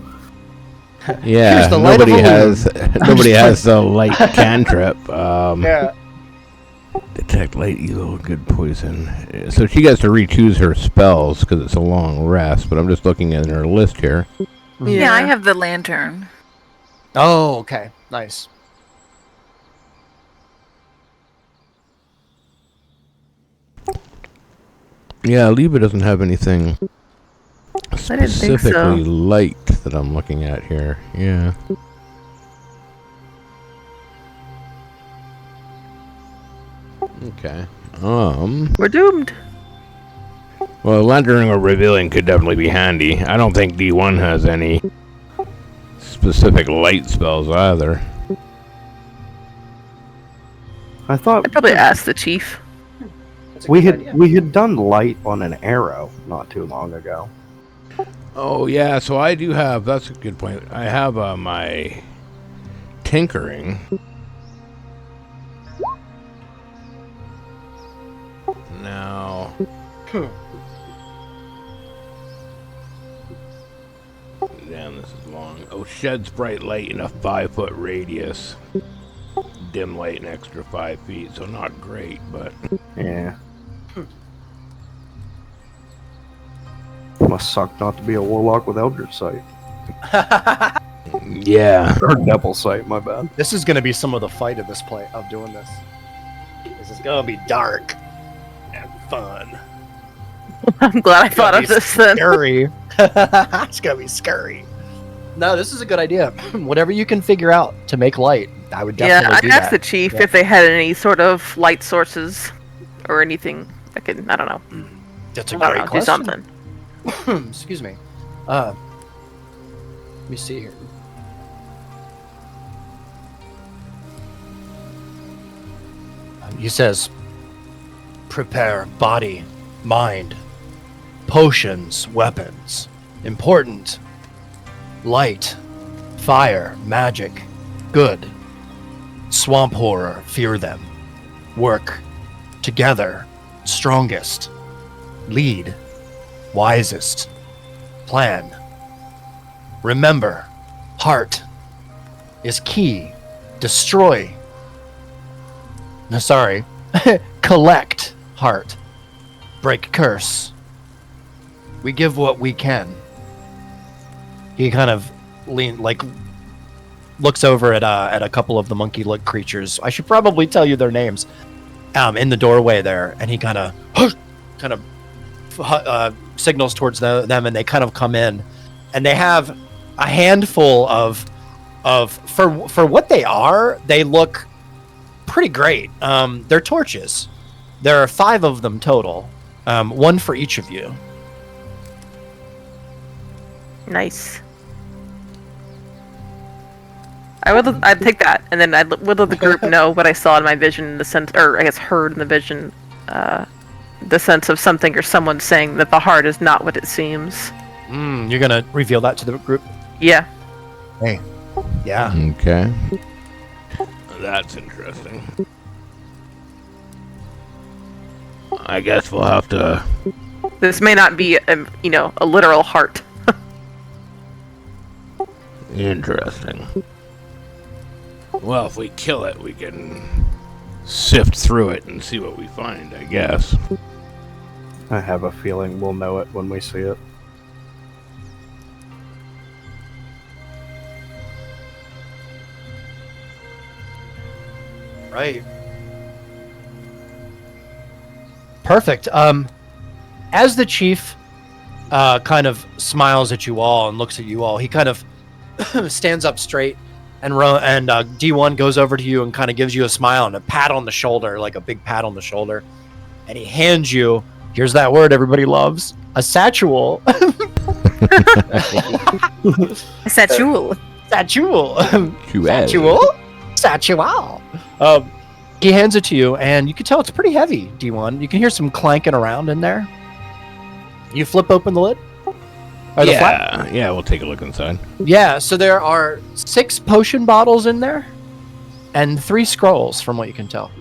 yeah, Here's the light of nobody a has nobody just has the light cantrip. Yeah. Detect light, evil, good poison. So she gets to re-choose her spells because it's a long rest. But I'm just looking at her list here. Yeah, I have the lantern. Oh, okay. Nice. Yeah, Aliba doesn't have anything I didn't think so. specifically light that I'm looking at here. Yeah. Okay. We're doomed. Well, lantern or revealing could definitely be handy. I don't think D1 has any specific light spells either. I thought I'd probably ask the chief. we had done light on an arrow not too long ago. Oh yeah, so I do have. That's a good point. I have my tinkering. Now. Damn, this is long. Oh, sheds bright light in a 5-foot radius. Dim light an extra 5 feet, so not great, but Yeah. Must suck not to be a warlock with Eldritch Sight. yeah. Or Devil Sight, my bad. This is going to be some of the fight of this play of doing this. This is going to be dark and fun. I'm glad I thought of this then. Scary. It's going to be scary. No, this is a good idea. Whatever you can figure out to make light, I would Yeah, definitely I'd do ask that. the chief Yeah. if they had any sort of light sources or anything that could, I don't know, That's a I don't great know, do question. something. Excuse me. Let me see here. He says, prepare body, mind, potions, weapons. Important. Light, fire, magic, good. Swamp horror, fear them. Work together, strongest. Lead, wisest. Plan. Remember, heart is key. Destroy. No, sorry. Collect heart. Break curse. We give what we can. He kind of looks over at a couple of the monkey-like creatures. I should probably tell you their names. In the doorway there, and he kind of signals towards them, and they kind of come in, and they have a handful of for what they are. They look pretty great. They're torches. There are 5 of them total, one for each of you. Nice. I'd take that, and then would let the group know what I saw in my vision, in the sense, or I guess heard in the vision, the sense of something or someone saying that the heart is not what it seems. You're gonna reveal that to the group? Yeah. Hey. Yeah. Okay. That's interesting. I guess we'll have to. This may not be, a literal heart. Interesting. Well, if we kill it, we can sift through it and see what we find, I guess. I have a feeling we'll know it when we see it. Right. Perfect. As the chief kind of smiles at you all and looks at you all, he kind of stands up straight, and D1 goes over to you and kind of gives you a smile and a pat on the shoulder, like a big pat on the shoulder, and he hands you, here's that word everybody loves, a satchel. Satchel. Satchel. Satchel? Satchel. He hands it to you, and you can tell it's pretty heavy, D1. You can hear some clanking around in there. You flip open the lid? Or the flap? Yeah, we'll take a look inside. Yeah, so there are 6 potion bottles in there, and 3 scrolls, from what you can tell.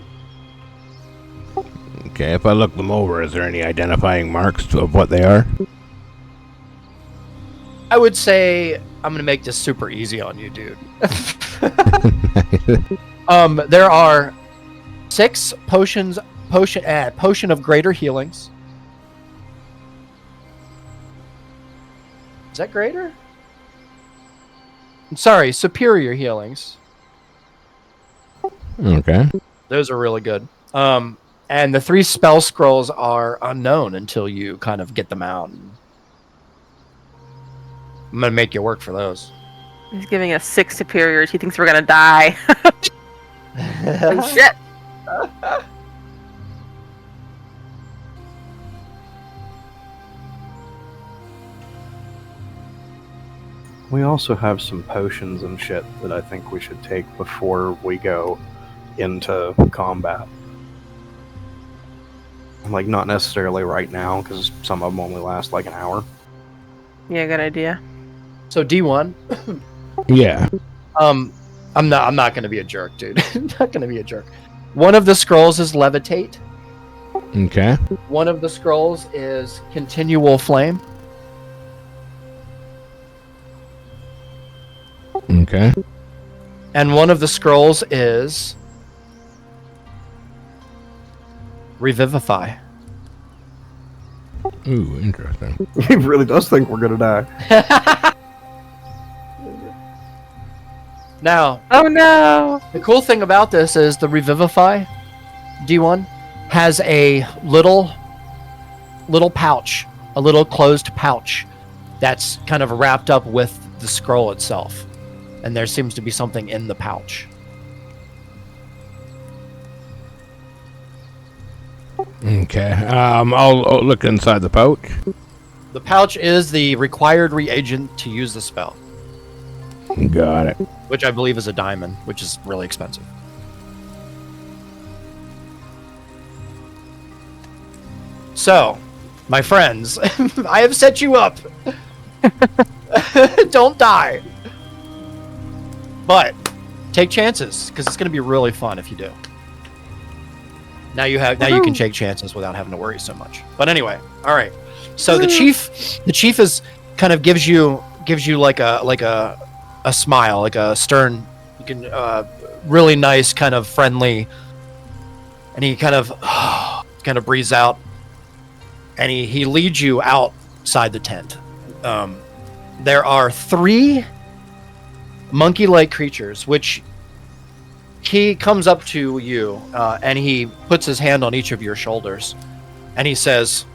Okay, if I look them over, is there any identifying marks of what they are? I would say I'm going to make this super easy on you, dude. There are 6 potions, potion of greater healings. Is that greater? I'm sorry, superior healings. Okay. Those are really good. And the 3 spell scrolls are unknown until you kind of get them out. I'm going to make you work for those. He's giving us 6 superiors. He thinks we're gonna die. Oh, shit. All right. We also have some potions and shit that I think we should take before we go into combat. Like, not necessarily right now, because some of them only last like an hour. Yeah, good idea. So D1, Yeah. I'm not gonna be a jerk, dude. I'm not gonna be a jerk. One of the scrolls is levitate. Okay. One of the scrolls is continual flame. Okay. And one of the scrolls is revivify. Ooh, interesting. He really does think we're gonna die. Now, Oh no! the cool thing about this is the revivify D1 has a little pouch, a little closed pouch that's kind of wrapped up with the scroll itself. And there seems to be something in the pouch. Okay. I'll look inside the pouch. The pouch is the required reagent to use the spell, Got it. which I believe is a diamond, which is really expensive. So, my friends, I have set you up. Don't die. But take chances, because it's going to be really fun if you do. Now you can take chances without having to worry so much. But anyway, all right. So the chief is kind of gives you like a smile, like a stern, you can really nice, kind of friendly, and he kind of breathes out, and he leads you outside the tent. There are 3 monkey-like creatures, which he comes up to you, and he puts his hand on each of your shoulders, and he says,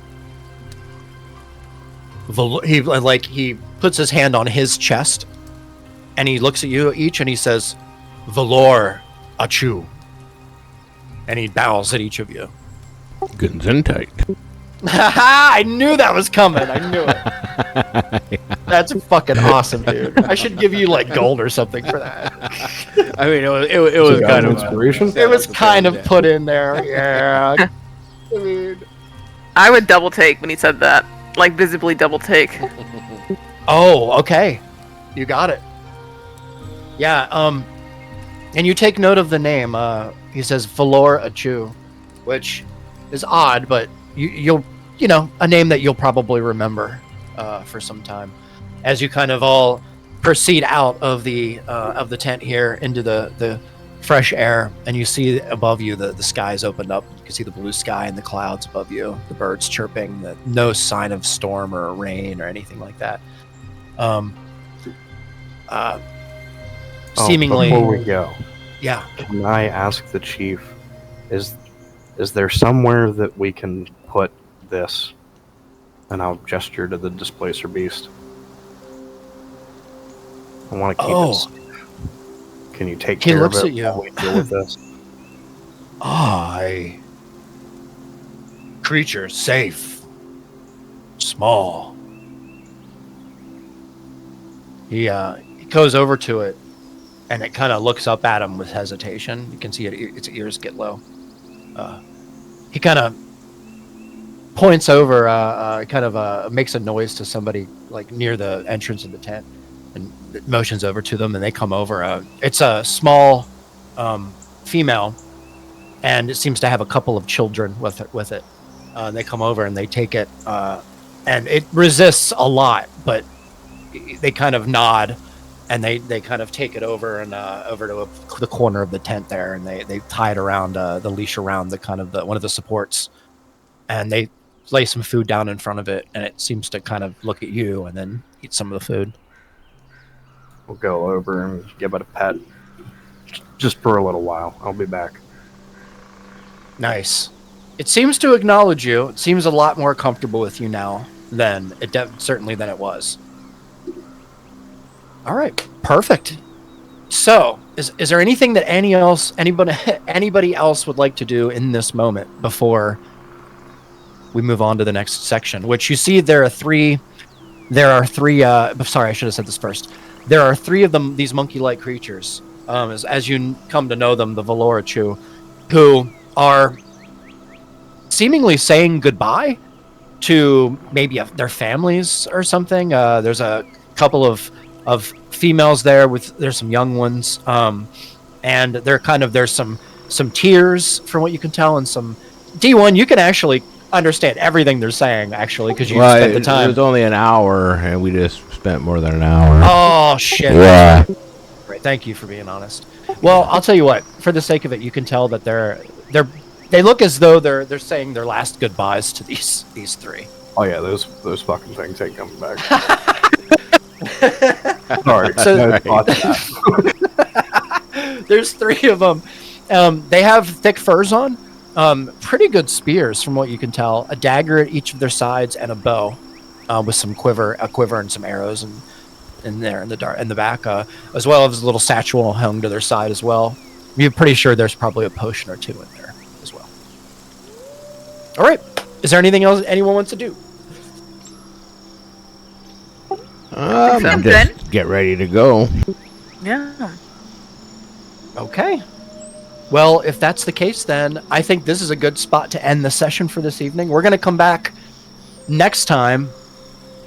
he puts his hand on his chest, and he looks at you each, and he says, Valor Achu. And he bows at each of you. Gesundheit. I knew that was coming. I knew it. That's fucking awesome, dude. I should give you like gold or something for that. I mean, it was kind of inspiration. It was kind of put in there. Yeah. I mean, I would double take when he said that. Like, visibly double take. oh, okay. You got it. Yeah, and you take note of the name. He says Valor Achu, which is odd, but you'll a name that you'll probably remember for some time as you kind of all proceed out of the tent here into the fresh air, and you see above you the skies opened up. You can see the blue sky and the clouds above you, the birds chirping, no sign of storm or rain or anything like that. Seemingly, before we go, yeah. can I ask the chief, is there somewhere that we can put this? And I'll gesture to the displacer beast. I want to keep it safe. Can you take care of it while we deal with this? Creature safe, small. He goes over to it, and it kind of looks up at him with hesitation. You can see its ears get low. He kind of points over, makes a noise to somebody like near the entrance of the tent, and motions over to them, and they come over. It's a small female, and it seems to have a couple of children with it. They come over and they take it, and it resists a lot, but they kind of nod, and they kind of take it over and over to the corner of the tent there, and they tie it around the leash around one of the supports, and they lay some food down in front of it, and it seems to kind of look at you and then eat some of the food. We'll go over and give it a pet, just for a little while. I'll be back. Nice. It seems to acknowledge you. It seems a lot more comfortable with you now than certainly than it was. All right, perfect. So, is there anything that anybody else would like to do in this moment before we move on to the next section? Which you see there are three. Sorry, I should have said this first. there are 3 of them, these monkey-like creatures, as you come to know them, the Valorachu, who are seemingly saying goodbye to maybe their families or something. There's a couple of females there there's some young ones, and there's some tears from what you can tell, and some D1. You can actually understand everything they're saying actually because you spent the time. It was only an hour, and we just spent more than an hour. Oh shit! Yeah. Great. Thank you for being honest. Well, I'll tell you what. For the sake of it, you can tell that they look as though they're saying their last goodbyes to these 3. Oh yeah, those fucking things ain't coming back. Sorry. So, there's 3 of them. They have thick furs on, pretty good spears from what you can tell. A dagger at each of their sides and a bow, with a quiver and some arrows in the back, as well as a little satchel hung to their side as well. You're pretty sure there's probably a potion or 2 in there as well. All right. Is there anything else anyone wants to do? Just get ready to go. Yeah. Okay. Well, if that's the case, then I think this is a good spot to end the session for this evening. We're going to come back next time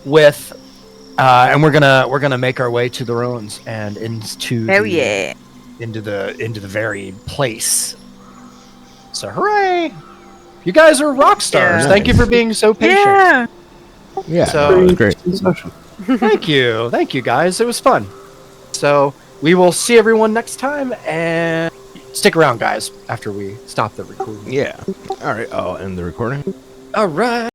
with, and we're gonna make our way to the ruins and into the very place. So hooray! You guys are rock stars. Yeah. Thank you for being so patient. Yeah. Yeah, So- that was great. Thank you guys. It was fun. So we will see everyone next time, and stick around, guys, after we stop the recording. Yeah. All right. I'll end the recording. All right.